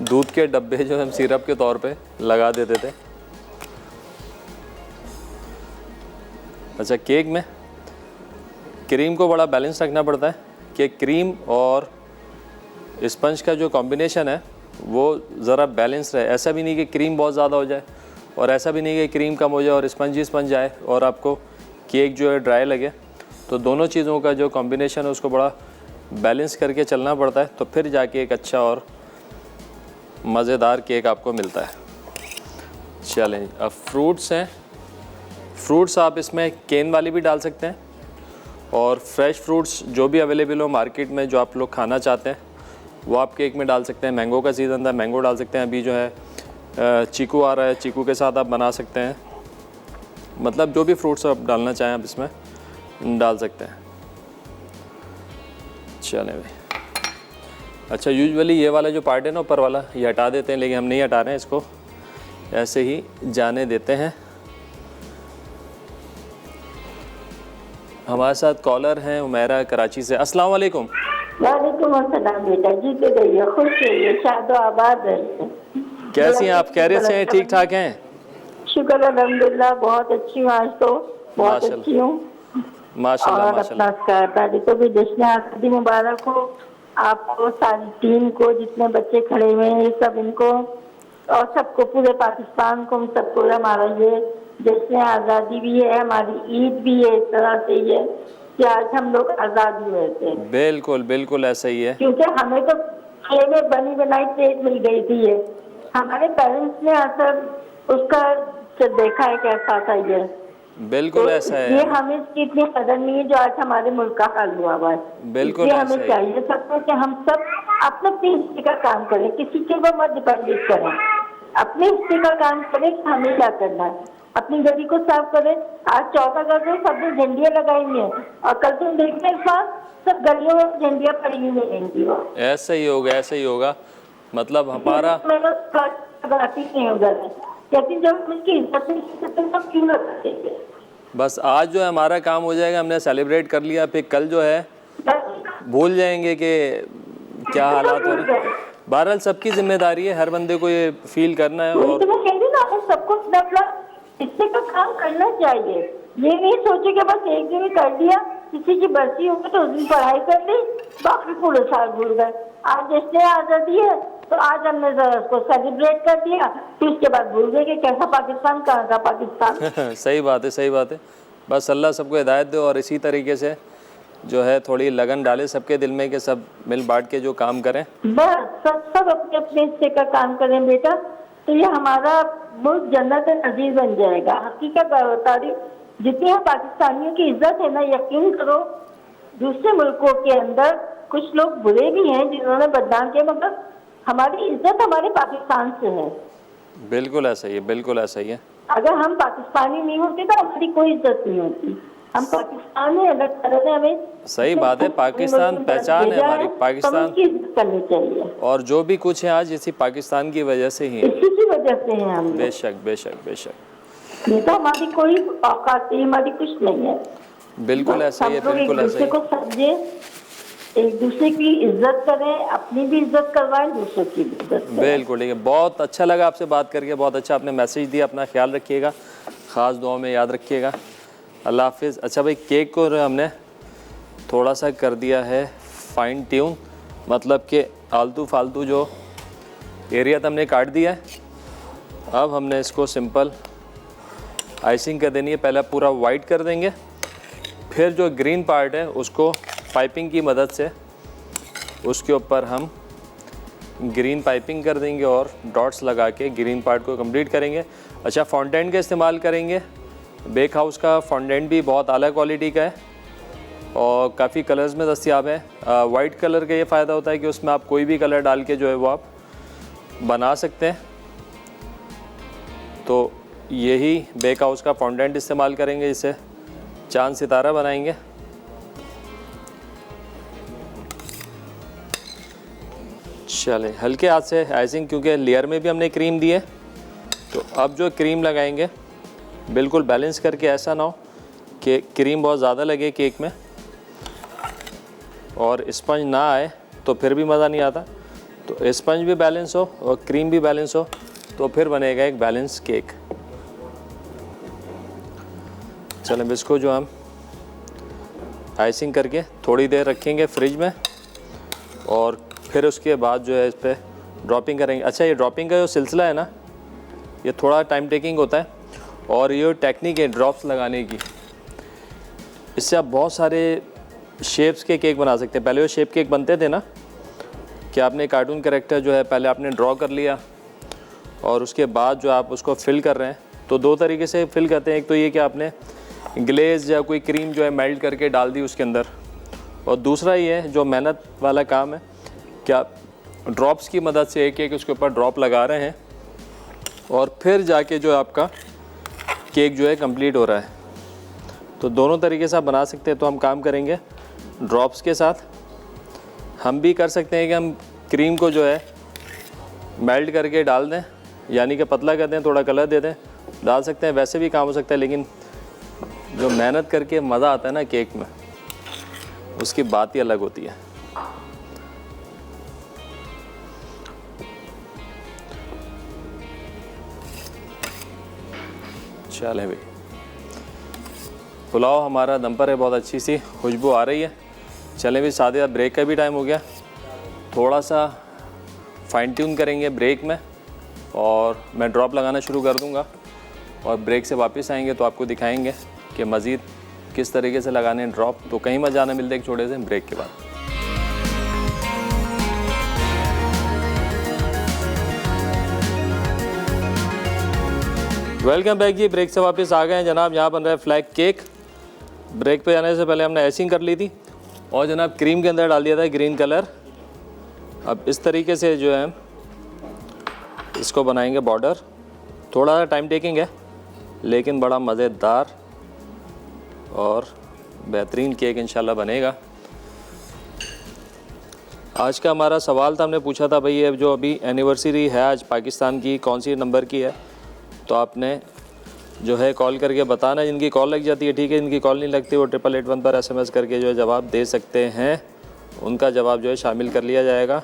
दूध के डब्बे जो हम सिरप के तौर पे लगा देते थे। अच्छा, केक में क्रीम को बड़ा बैलेंस रखना पड़ता है कि क्रीम और स्पंज का जो कॉम्बिनेशन है वो ज़रा बैलेंस रहे। ऐसा भी नहीं कि क्रीम बहुत ज़्यादा हो जाए और ऐसा भी नहीं कि क्रीम कम हो जाए और स्पंज ही स्पंज आए और आपको केक जो है ड्राई लगे। तो दोनों चीज़ों का जो कॉम्बिनेशन है उसको बड़ा बैलेंस करके चलना पड़ता है, तो फिर जाके एक अच्छा और मज़ेदार केक आपको मिलता है। चलें, अब फ्रूट्स हैं। फ्रूट्स आप इसमें केन वाली भी डाल सकते हैं और फ्रेश फ्रूट्स जो भी अवेलेबल हो मार्केट में, जो आप लोग खाना चाहते हैं वो आप केक में डाल सकते हैं। मैंगो का सीज़न था, मैंगो डाल सकते हैं। अभी जो है चीकू आ रहा है, चीकू के साथ आप बना सकते हैं। मतलब जो भी फ्रूट्स आप डालना चाहें आप इसमें डाल सकते हैं। चलें भाई। अच्छा, यूजुअली ये वाला जो पार्ट है ना ऊपर वाला, ये हटा देते हैं, लेकिन हम नहीं हटा रहे हैं, इसको ऐसे ही जाने देते हैं। हमारे साथ कॉलर हैं उमेरा कराची से। अस्सलाम वालेकुम। वालेकुम अस्सलाम बेटा, जीते रहिए, खुश रहिए, शादो आबाद रहिए। कैसी हैं आप? खैरियत से हैं? ठीक ठाक हैं? शुक्र अल्हम्दुलिल्लाह, बहुत अच्छी हूँ आज तो, बहुत माशाल्लाह। अच्छी हूँ। माशाल्लाह और माशाल्लाह। अपना सहरदारी को भी जश्न आज़ादी मुबारक हो आपको, सारी टीम को, जितने बच्चे खड़े हुए हैं सब, इनको और सबको, पूरे पाकिस्तान को, हम सबको हमारा ये जश्न आज़ादी भी है, हमारी ईद भी है। इस तरह से ये कि आज हम लोग आज़ाद हुए थे। बिल्कुल बिल्कुल ऐसा ही है। क्योंकि हमें तो खेल में बनी बनाई प्लेट मिल गई थी ये, हमारे पेरेंट्स ने असर उसका देखा है कैसा था ये। बिल्कुल तो ऐसा है। ये हमें इसकी इतनी कदर नहीं है जो आज हमारे मुल्क का हाल हुआ हुआ है। बिल्कुल ये ऐसा हमें ही। चाहिए सबको कि हम सब अपने हिस्से का काम करें, किसी के ऊपर मत डिपेंडेंट करें, अपने हिस्से का काम करें कि हमें क्या करना है। अपनी गली को साफ करें। आज 14 अगस्त में सबने झंडियाँ लगाई हैं और कल तुम देखने के बाद सब गलियों में झंडियाँ पड़ी हुई रहेंगी। ऐसा ही होगा, ऐसा ही होगा। मतलब हमारा कहती जब उसकी इज्जत सब क्यों ना करेंगे। बस आज जो है हमारा काम हो जाएगा, हमने सेलिब्रेट कर लिया, फिर कल जो है भूल जाएंगे कि क्या हालात हो रहे हैं। बहरहाल सबकी जिम्मेदारी है, हर बंदे को ये फील करना है। और सबको अपना हिस्से का काम करना चाहिए। ये नहीं सोचे कि बस एक दिन कर दिया, किसी की बरसी होगी तो उस दिन पढ़ाई कर ली, बाकी पूरे साल भूल गए। आज जैसे आज़ादी है तो आज हमने जरा उसको सेलिब्रेट कर दिया, फिर उसके बाद भूल गए कि कैसा पाकिस्तान, कहाँ का पाकिस्तान। सही बात है, सही बात है। बस अल्लाह सबको हिदायत दे और इसी तरीके से जो है थोड़ी लगन डाले सबके दिल में कि सब मिल बांट के जो काम करें। बस सब अपने अपने हिस्से का काम करें बेटा, तो ये हमारा मुल्क जन्नत नज़ीर बन जाएगा। हकीकत तारीफ जितनी है पाकिस्तानियों की इज्जत है ना, यकीन करो दूसरे मुल्कों के अंदर कुछ लोग बुरे भी हैं जिन्होंने बदनाम किया, मगर हमारी इज्जत हमारे पाकिस्तान से है। बिल्कुल ऐसा ही है, बिल्कुल ऐसा ही है। अगर हम पाकिस्तानी नहीं होते तो हमारी कोई इज्जत नहीं होती। हम पाकिस्तान में अल्लाह ताला ने हमें, सही बात है, पाकिस्तान पहचान है हमारी, पाकिस्तान की इज्जत करनी चाहिए। और जो भी कुछ है आज इसी पाकिस्तान की वजह से ही है। इसी की वजह से है हम। बेशक बेशक बेशक। ये तो हमारी कोई औकात नहीं, हमारी कुछ नहीं है। बिल्कुल ऐसा ही है, बिल्कुल ऐसा ही। एक दूसरे को समझे, एक दूसरे की इज्जत करें, अपनी भी इज्जत करवाएं, दूसरों की भी इज्जत करें। बिल्कुल ठीक है। बहुत अच्छा लगा आपसे बात करके, बहुत अच्छा आपने मैसेज दिया। अपना ख्याल रखिएगा, ख़ास दुआ में याद रखिएगा। अल्लाह हाफिज़। अच्छा भाई, केक को हमने थोड़ा सा कर दिया है फाइन ट्यून, मतलब कि आलतू फालतू जो एरिया तो हमने काट दिया है। अब हमने इसको सिंपल आइसिंग कर देनी है। पहले पूरा वाइट कर देंगे, फिर जो ग्रीन पार्ट है उसको पाइपिंग की मदद से उसके ऊपर हम ग्रीन पाइपिंग कर देंगे और डॉट्स लगा के ग्रीन पार्ट को कंप्लीट करेंगे। अच्छा, फॉन्टेंट का इस्तेमाल करेंगे। बेक हाउस का फॉन्टेंट भी बहुत आला क्वालिटी का है और काफ़ी कलर्स में दस्तियाब है। वाइट कलर का ये फ़ायदा होता है कि उसमें आप कोई भी कलर डाल के जो है वो आप बना सकते हैं। तो यही बेक हाउस का फॉन्टेंट इस्तेमाल करेंगे, इसे चांद सितारा बनाएंगे। चलें, हल्के हाथ से आइसिंग, क्योंकि लेयर में भी हमने क्रीम दी है। तो अब जो क्रीम लगाएंगे बिल्कुल बैलेंस करके, ऐसा ना हो कि क्रीम बहुत ज़्यादा लगे केक में और स्पंज ना आए, तो फिर भी मज़ा नहीं आता। तो स्पंज भी बैलेंस हो और क्रीम भी बैलेंस हो, तो फिर बनेगा एक बैलेंस केक। चलें, इसको जो हम आइसिंग करके थोड़ी देर रखेंगे फ्रिज में और फिर उसके बाद जो है इस पर ड्रॉपिंग करेंगे। अच्छा, ये ड्रॉपिंग का जो सिलसिला है ना, ये थोड़ा टाइम टेकिंग होता है और ये टेक्निक है ड्रॉप्स लगाने की, इससे आप बहुत सारे शेप्स के केक बना सकते हैं। पहले वो शेप केक बनते थे ना कि आपने कार्टून कैरेक्टर जो है पहले आपने ड्रॉ कर लिया और उसके बाद जो आप उसको फिल कर रहे हैं, तो दो तरीके से फिल करते हैं। एक तो ये कि आपने ग्लेज या कोई क्रीम जो है मेल्ट करके डाल दी उसके अंदर, और दूसरा ये है जो मेहनत वाला काम है कि आप ड्रॉप्स की मदद से एक एक उसके ऊपर ड्रॉप लगा रहे हैं और फिर जाके जो आपका केक जो है कंप्लीट हो रहा है। तो दोनों तरीके से आप बना सकते हैं। तो हम काम करेंगे ड्रॉप्स के साथ। हम भी कर सकते हैं कि हम क्रीम को जो है मेल्ट करके डाल दें, यानी कि पतला कर दें, थोड़ा कलर दे दें, डाल सकते हैं, वैसे भी काम हो सकता है। लेकिन जो मेहनत करके मज़ा आता है ना केक में, उसकी बात ही अलग होती है। चलें भाई, पुलाव हमारा दम पर है, बहुत अच्छी सी खुशबू आ रही है। चलें भी, सादे ब्रेक का भी टाइम हो गया, थोड़ा सा फाइन ट्यून करेंगे ब्रेक में और मैं ड्रॉप लगाना शुरू कर दूंगा और ब्रेक से वापस आएंगे तो आपको दिखाएंगे कि मज़ीद किस तरीके से लगाने ड्रॉप। तो कहीं मत जाना, मिलते एक छोटे से ब्रेक के बाद। वेलकम बैक जी, ब्रेक से वापस आ गए हैं जनाब। यहाँ बन रहा है फ्लैग केक। ब्रेक पे जाने से पहले हमने आइसिंग कर ली थी और जनाब क्रीम के अंदर डाल दिया था ग्रीन कलर। अब इस तरीके से जो है इसको बनाएंगे बॉर्डर। थोड़ा सा टाइम टेकिंग है लेकिन बड़ा मज़ेदार और बेहतरीन केक इंशाल्लाह बनेगा। आज का हमारा सवाल था, हमने पूछा था भाई ये जो अभी एनिवर्सरी है आज पाकिस्तान की, कौन सी नंबर की है? तो आपने जो है कॉल करके बताना। जिनकी कॉल लग जाती है ठीक है, जिनकी कॉल नहीं लगती वो 8881 पर SMS करके जो है जवाब दे सकते हैं, उनका जवाब जो है शामिल कर लिया जाएगा।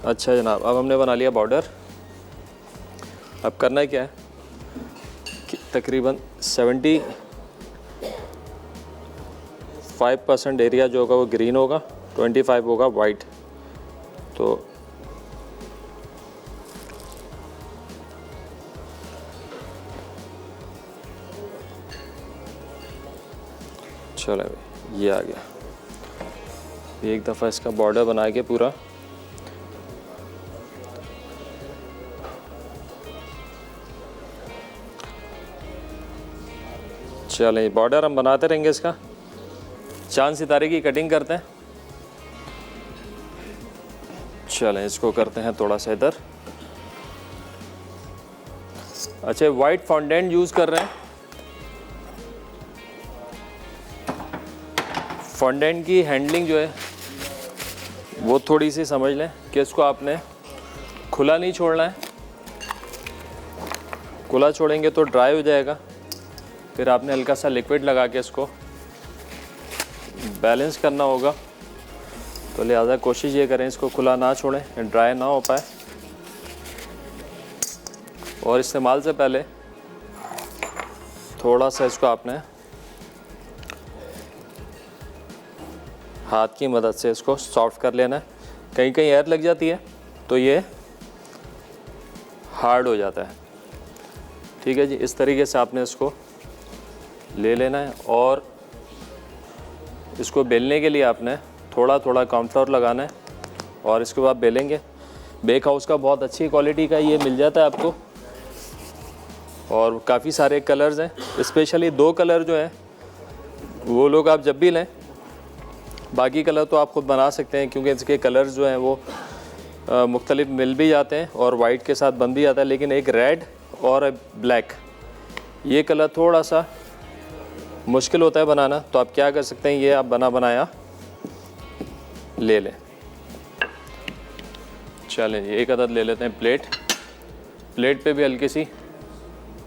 अच्छा जनाब, अब हमने बना लिया बॉर्डर। अब करना क्या है कि तकरीबन 75% एरिया जो होगा वो ग्रीन होगा, 25 होगा वाइट। तो चलो ये आ गया। एक दफ़ा इसका बॉर्डर बना के पूरा चलें, बॉर्डर हम बनाते रहेंगे। इसका चांद सितारे की कटिंग करते हैं। चलें, इसको करते हैं थोड़ा सा इधर। अच्छा, वाइट फॉन्डेंट यूज़ कर रहे हैं। फॉन्डेंट की हैंडलिंग जो है वो थोड़ी सी समझ लें कि इसको आपने खुला नहीं छोड़ना है। खुला छोड़ेंगे तो ड्राई हो जाएगा। फिर आपने हल्का सा लिक्विड लगा के इसको बैलेंस करना होगा। तो लिहाजा कोशिश ये करें इसको खुला ना छोड़ें, ड्राई ना हो पाए। और इस्तेमाल से पहले थोड़ा सा इसको आपने हाथ की मदद से इसको सॉफ्ट कर लेना है। कहीं कहीं एयर लग जाती है तो ये हार्ड हो जाता है। ठीक है जी, इस तरीके से आपने इसको ले लेना है और इसको बेलने के लिए आपने थोड़ा थोड़ा कॉर्नफ्लोर लगाना है और इसके बाद बेलेंगे। बेक हाउस का बहुत अच्छी क्वालिटी का ये मिल जाता है आपको और काफ़ी सारे कलर्स हैं। स्पेशली 2 कलर जो हैं वो लोग आप जब भी लें, बाकी कलर तो आप खुद बना सकते हैं क्योंकि इसके कलर्स जो हैं वो मुख्तलिफ मिल भी जाते हैं और वाइट के साथ बन भी जाता है। लेकिन एक रेड और ब्लैक, ये कलर थोड़ा सा मुश्किल होता है बनाना, तो आप क्या कर सकते हैं, ये आप बना बनाया ले लें। चलें जी, एक अदद ले लेते हैं प्लेट। प्लेट पे भी हल्की सी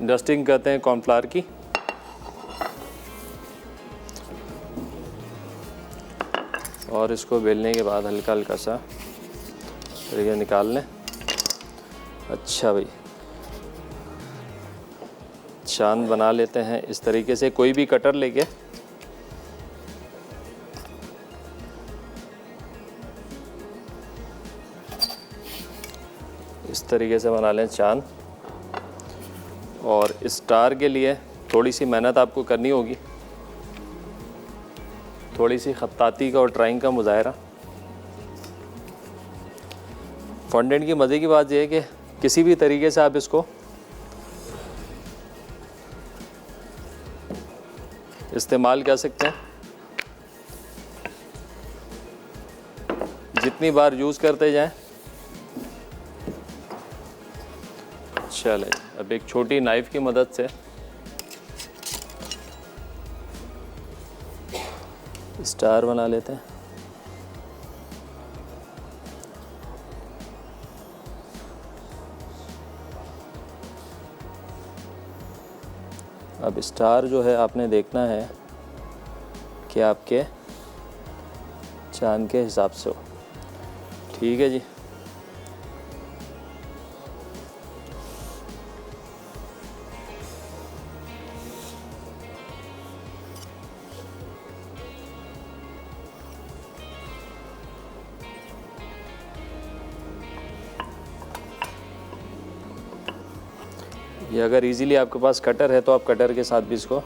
डस्टिंग करते हैं कॉर्नफ्लावर की। और इसको बेलने के बाद हल्का हल्का सा तरीके निकाल लें। अच्छा भाई, चांद बना लेते हैं इस तरीके से। कोई भी कटर लेके इस तरीके से बना लें चांद। और स्टार के लिए थोड़ी सी मेहनत आपको करनी होगी, थोड़ी सी खत्ताती का और ड्राइंग का मुजाहरा। फॉन्डेंट की मज़े की बात यह है कि किसी भी तरीके से आप इसको इस्तेमाल कर सकते हैं। जितनी बार यूज़ करते जाएं। चलें, अब एक छोटी नाइफ़ की मदद से स्टार बना लेते हैं। अब स्टार जो है आपने देखना है कि आपके चांद के हिसाब से हो। ठीक है जी। ये अगर इजीली आपके पास कटर है तो आप कटर के साथ भी इसको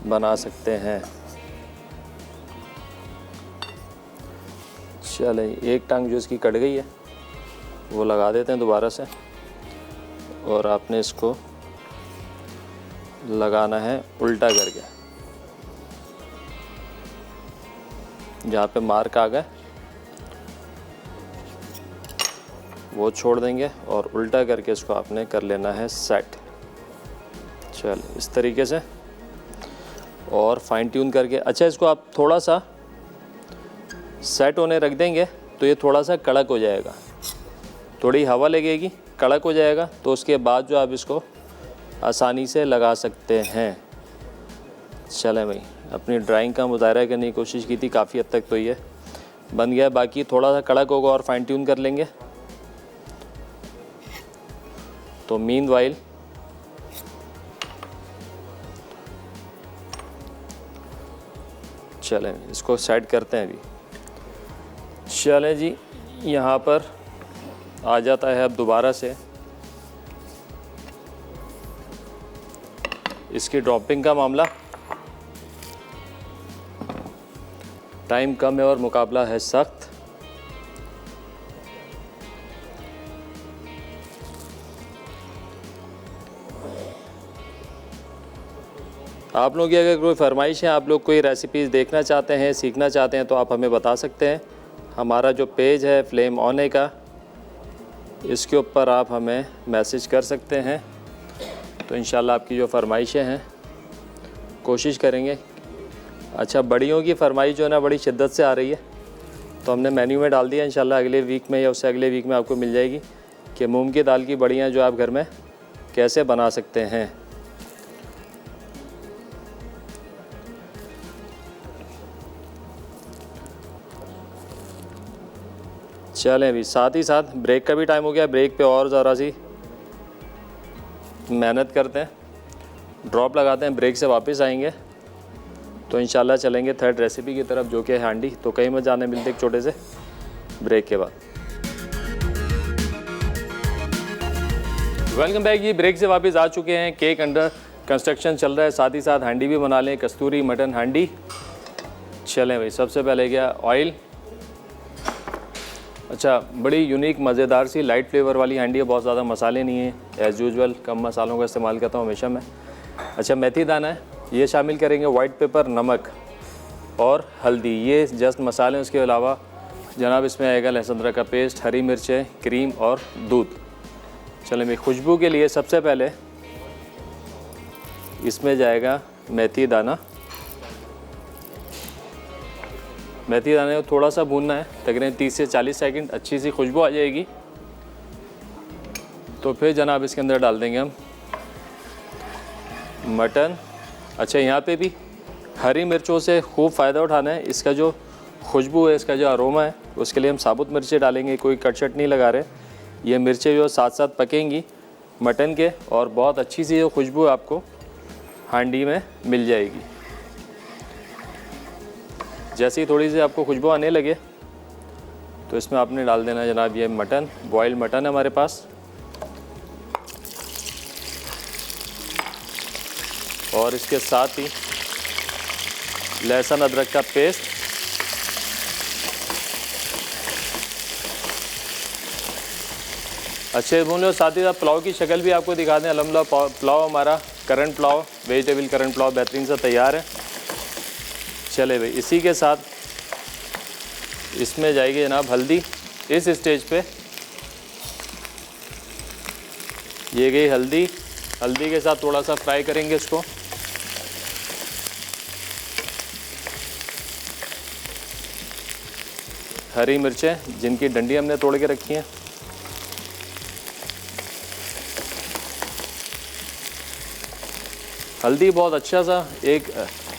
बना सकते हैं। चले, एक टांग जो इसकी कट गई है वो लगा देते हैं दोबारा से। और आपने इसको लगाना है उल्टा करके। जहाँ पे मार्क आ गए वो छोड़ देंगे और उल्टा करके इसको आपने कर लेना है सेट। चल, इस तरीके से और फाइन ट्यून करके। अच्छा, इसको आप थोड़ा सा सेट होने रख देंगे तो ये थोड़ा सा कड़क हो जाएगा। थोड़ी हवा लगेगी, कड़क हो जाएगा, तो उसके बाद जो आप इसको आसानी से लगा सकते हैं। चलें भाई, अपनी ड्राइंग का मुजाहरा करने की कोशिश की थी, काफ़ी हद तक तो ये बन गया। बाकी थोड़ा सा कड़क होगा और फाइन ट्यून कर लेंगे। तो मीनवाइल चलें इसको सेट करते हैं अभी। चलें जी, यहाँ पर आ जाता है अब दोबारा से इसकी ड्रॉपिंग का मामला। टाइम कम है और मुकाबला है सख्त। आप लोग की अगर कोई फरमाइश है, आप लोग कोई रेसिपीज़ देखना चाहते हैं, सीखना चाहते हैं, तो आप हमें बता सकते हैं। हमारा जो पेज है फ्लेम ऑन का, इसके ऊपर आप हमें मैसेज कर सकते हैं। तो इंशाल्लाह आपकी जो फरमाइशें हैं कोशिश करेंगे। अच्छा, बड़ियों की फरमाइश जो है ना बड़ी शिद्दत से आ रही है, तो हमने मेन्यू में डाल दिया। इंशाल्लाह अगले वीक में या उससे अगले वीक में आपको मिल जाएगी कि मूंग की दाल की बड़ियाँ जो आप घर में कैसे बना सकते हैं। चलें अभी साथ ही साथ ब्रेक का भी टाइम हो गया। ब्रेक पे और ज़रा सी मेहनत करते हैं, ड्रॉप लगाते हैं, ब्रेक से वापस आएंगे तो इंशाल्लाह चलेंगे थर्ड रेसिपी की तरफ, जो कि है हांडी। तो कहीं मत जाने, मिलते एक छोटे से ब्रेक के बाद। Welcome back. ये ब्रेक से वापस आ चुके हैं। केक अंडर कंस्ट्रक्शन चल रहा है, साथ ही साथ हांडी भी बना लें, कस्तूरी मटन हांडी। चलें भाई, सबसे पहले क्या ऑयल। अच्छा, बड़ी यूनिक मज़ेदार सी लाइट फ्लेवर वाली हांडी है, बहुत ज़्यादा मसाले नहीं है। एज़ यूजुअल कम मसालों का इस्तेमाल करता हूँ हमेशा मैं। अच्छा, मेथी दाना है, ये शामिल करेंगे, वाइट पेपर, नमक और हल्दी, ये जस्ट मसाले हैं। उसके अलावा जनाब इसमें आएगा लहसुन अदरक का पेस्ट, हरी मिर्चें, क्रीम और दूध। चलें भाई, खुशबू के लिए सबसे पहले इसमें जाएगा मेथी दाना। मेथी दाने को थोड़ा सा भूनना है, तकरीबन 30 से 40 सेकंड, अच्छी सी खुशबू आ जाएगी। तो फिर जनाब इसके अंदर डाल देंगे हम मटन। अच्छा, यहाँ पे भी हरी मिर्चों से खूब फ़ायदा उठाना है। इसका जो खुशबू है, इसका जो अरोमा है, उसके लिए हम साबुत मिर्चें डालेंगे, कोई कटशट नहीं लगा रहे। ये मिर्चें जो साथ साथ पकेंगी मटन के, और बहुत अच्छी सी जो खुशबू आपको हांडी में मिल जाएगी। जैसे ही थोड़ी सी आपको खुशबू आने लगे तो इसमें आपने डाल देना जनाब ये मटन। बॉइल्ड मटन है हमारे पास, और इसके साथ ही लहसुन अदरक का पेस्ट, अच्छे भून लो। साथ ही साथ पुलाव की शक्ल भी आपको दिखा दें। अल्हम्दुलिल्लाह पुलाव हमारा current pulao, vegetable currant pulao बेहतरीन सा तैयार है। चले भाई, इसी के साथ इसमें जाएगी जनाब हल्दी। इस स्टेज पे ये गई हल्दी। हल्दी के साथ थोड़ा सा फ्राई करेंगे इसको। हरी मिर्चें जिनकी डंडी हमने तोड़ के रखी हैं। हल्दी बहुत अच्छा सा एक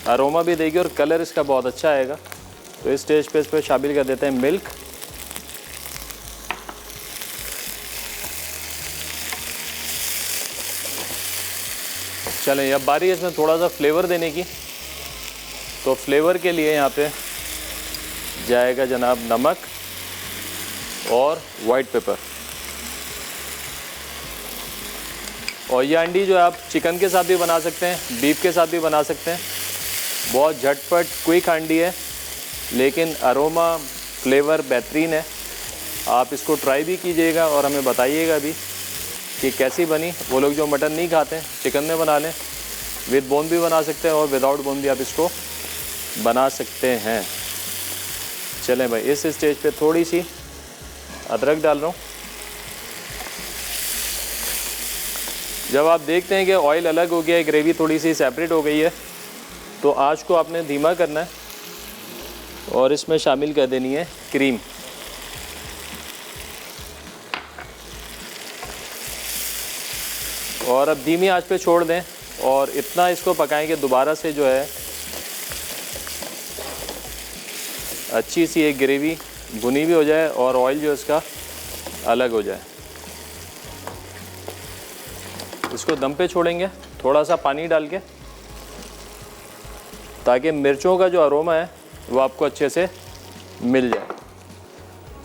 अरोमा भी देगी और कलर इसका बहुत अच्छा आएगा। तो इस स्टेज पे इस पर शामिल कर देते हैं मिल्क। चलें, अब बारी है इसमें थोड़ा सा फ्लेवर देने की। तो फ्लेवर के लिए यहाँ पे जाएगा जनाब नमक और वाइट पेपर। और ये हांडी जो है आप चिकन के साथ भी बना सकते हैं, बीफ के साथ भी बना सकते हैं। बहुत झटपट क्विक हांडी है, लेकिन अरोमा फ्लेवर बेहतरीन है। आप इसको ट्राई भी कीजिएगा और हमें बताइएगा भी कि कैसी बनी। वो लोग जो मटन नहीं खाते हैं, चिकन में बना लें, विद बोन भी बना सकते हैं और विदाउट बोन भी आप इसको बना सकते हैं। चलें भाई, इस स्टेज पे थोड़ी सी अदरक डाल रहा हूँ। जब आप देखते हैं कि ऑयल अलग हो गया है, ग्रेवी थोड़ी सी सेपरेट हो गई है, तो आँच को आपने धीमा करना है और इसमें शामिल कर देनी है क्रीम। और अब धीमी आंच पे छोड़ दें और इतना इसको पकाएं कि दोबारा से जो है अच्छी सी एक ग्रेवी भुनी भी हो जाए और ऑयल जो इसका अलग हो जाए। इसको दम पे छोड़ेंगे थोड़ा सा पानी डाल के, ताकि मिर्चों का जो अरोमा है वो आपको अच्छे से मिल जाए।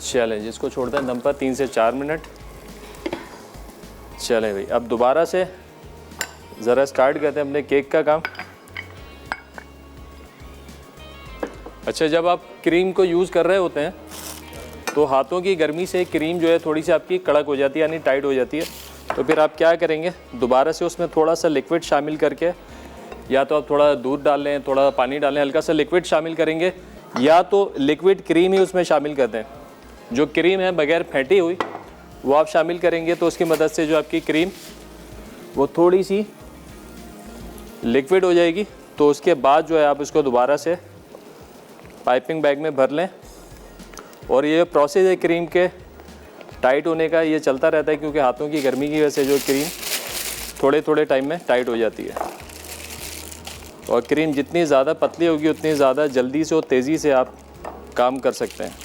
चलें, जिसको छोड़ते हैं दम पर 3 से 4 मिनट। चलें भाई, अब दोबारा से ज़रा स्टार्ट करते हैं अपने केक का काम। अच्छा, जब आप क्रीम को यूज़ कर रहे होते हैं तो हाथों की गर्मी से क्रीम जो है थोड़ी सी आपकी कड़क हो जाती है, यानी टाइट हो जाती है। तो फिर आप क्या करेंगे, दोबारा से उसमें थोड़ा सा लिक्विड शामिल करके, या तो आप थोड़ा दूध डाल लें, थोड़ा पानी डालें, हल्का सा लिक्विड शामिल करेंगे, या तो लिक्विड क्रीम ही उसमें शामिल कर दें। जो क्रीम है बगैर फेंटी हुई वो आप शामिल करेंगे, तो उसकी मदद से जो आपकी क्रीम वो थोड़ी सी लिक्विड हो जाएगी। तो उसके बाद जो है आप इसको दोबारा से पाइपिंग बैग में भर लें। और ये प्रोसेस है क्रीम के टाइट होने का, ये चलता रहता है, क्योंकि हाथों की गर्मी की वजह से जो क्रीम थोड़े थोड़े टाइम में टाइट हो जाती है। और क्रीम जितनी ज़्यादा पतली होगी उतनी ज़्यादा जल्दी से और तेज़ी से आप काम कर सकते हैं।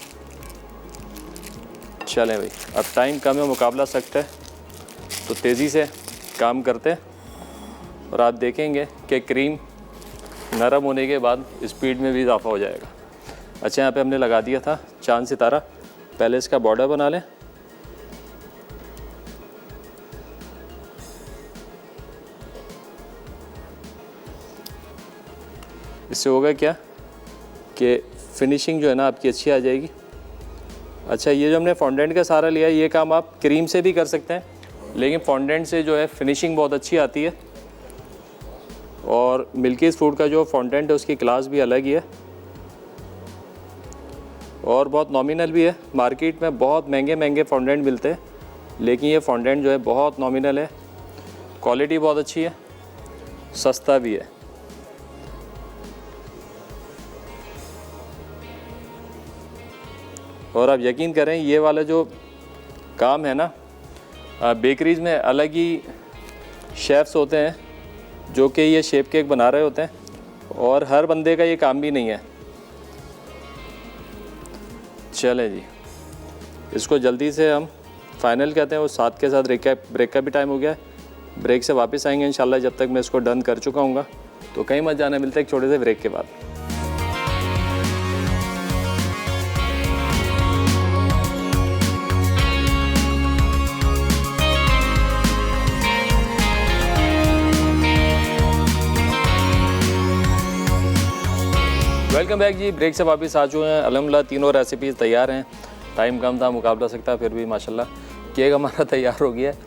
चलें भाई, अब टाइम कम है, मुकाबला सख्त है, तो तेज़ी से काम करते हैं और आप देखेंगे कि क्रीम नरम होने के बाद स्पीड में भी इजाफा हो जाएगा। अच्छा, यहाँ पे हमने लगा दिया था चांद सितारा। पहले इसका बॉर्डर बना लें। इससे होगा क्या कि फिनिशिंग जो है ना आपकी अच्छी आ जाएगी। अच्छा, ये जो हमने फॉन्डेंट का सहारा लिया, ये काम आप क्रीम से भी कर सकते हैं, लेकिन फॉन्डेंट से जो है फिनिशिंग बहुत अच्छी आती है। और मिल्कीज़ फ्रूट का जो फॉन्डेंट है उसकी क्लास भी अलग ही है और बहुत नॉमिनल भी है। मार्केट में बहुत महंगे महंगे फॉन्डेंट मिलते हैं, लेकिन ये फॉन्डेंट जो है बहुत नॉमिनल है, क्वालिटी बहुत अच्छी है, सस्ता भी है। और आप यकीन करें, ये वाला जो काम है ना, बेकरीज़ में अलग ही शेफ़्स होते हैं जो कि ये शेप केक बना रहे होते हैं, और हर बंदे का ये काम भी नहीं है। चलें जी, इसको जल्दी से हम फाइनल कहते हैं। और साथ के साथ ब्रेक का भी टाइम हो गया है। ब्रेक से वापस आएंगे इंशाल्लाह। जब तक मैं इसको डन कर चुका हूँगा तो कहीं मत जाना, मिलता है एक छोटे से ब्रेक के बाद। वेलकम बैक जी। ब्रेक से वापस आ चुके हैं। अल्हम्दुलिल्लाह तीनों रेसिपीज़ तैयार हैं। टाइम कम था, मुकाबला सकता, फिर भी माशाल्लाह केक हमारा तैयार हो गया है।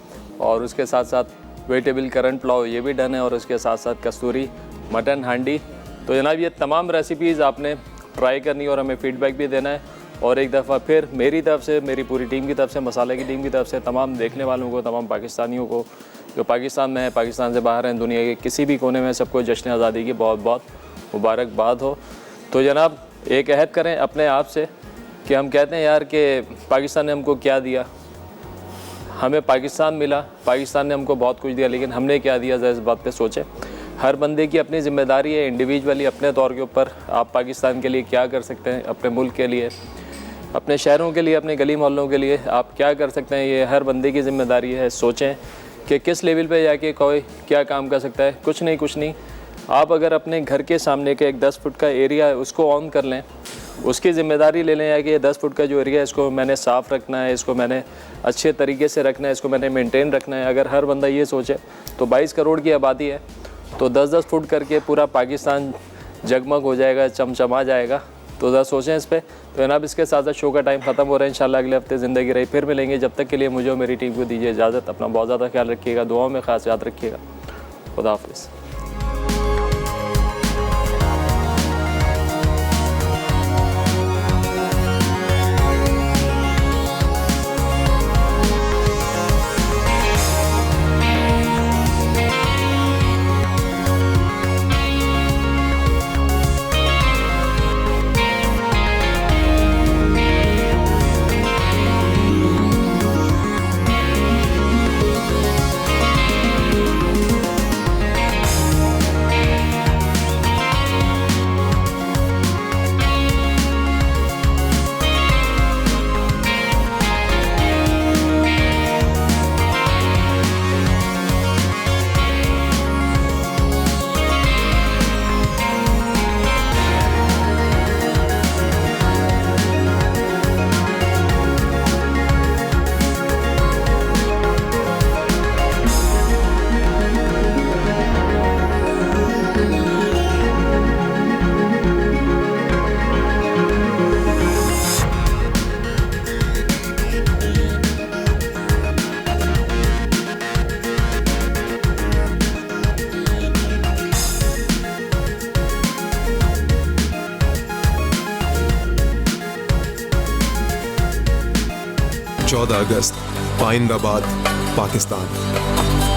और उसके साथ साथ वेजिटेबल करंट पुलाव ये भी डन है, और उसके साथ साथ कस्तूरी मटन हांडी। तो जनाब, ये तमाम रेसिपीज़ आपने ट्राई करनी और हमें फ़ीडबैक भी देना है। और एक दफ़ा फिर मेरी तरफ से, मेरी पूरी टीम की तरफ से, मसाले की टीम की तरफ से तमाम देखने वालों को, तमाम पाकिस्तानियों को जो पाकिस्तान में है, पाकिस्तान से बाहर हैं, दुनिया के किसी भी कोने में, सबको जश्न आज़ादी की बहुत बहुत मुबारकबाद हो। तो जनाब, एक अहद करें अपने आप से कि हम कहते हैं यार कि पाकिस्तान ने हमको क्या दिया। हमें पाकिस्तान मिला, पाकिस्तान ने हमको बहुत कुछ दिया, लेकिन हमने क्या दिया, ज़रा इस बात पे सोचें। हर बंदे की अपनी ज़िम्मेदारी है, इंडिविजुअली अपने तौर के ऊपर आप पाकिस्तान के लिए क्या कर सकते हैं, अपने मुल्क के लिए, अपने शहरों के लिए, अपने गली मोहल्लों के लिए आप क्या कर सकते हैं। ये हर बंदे की ज़िम्मेदारी है। सोचें कि किस लेवल पे जाके कोई क्या काम कर सकता है। कुछ नहीं, आप अगर अपने घर के सामने के एक 10 फुट का एरिया है उसको ऑन कर लें, उसकी ज़िम्मेदारी ले लें कि ये 10 फुट का जो एरिया है इसको मैंने साफ़ रखना है, इसको मैंने अच्छे तरीके से रखना है, इसको मैंने मेंटेन रखना है। अगर हर बंदा ये सोचे तो 22 करोड़ की आबादी है, तो 10-10 फुट करके पूरा पाकिस्तान जगमग हो जाएगा, चमचमा जाएगा। तो ज़रा सोचें इस पर। तो जनाब, इसके साथ साथ शो का टाइम ख़त्म हो रहा है। इंशाल्लाह अगले हफ्ते ज़िंदगी रही फिर मिलेंगे। जब तक के लिए मुझे और मेरी टीम को दीजिए इजाज़त। अपना बहुत ज़्यादा ख्याल रखिएगा, दुआओं में ख़ास याद रखिएगा। खुदा हाफ़िज़। चौदह अगस्त, पाइंदाबाद, पाकिस्तान।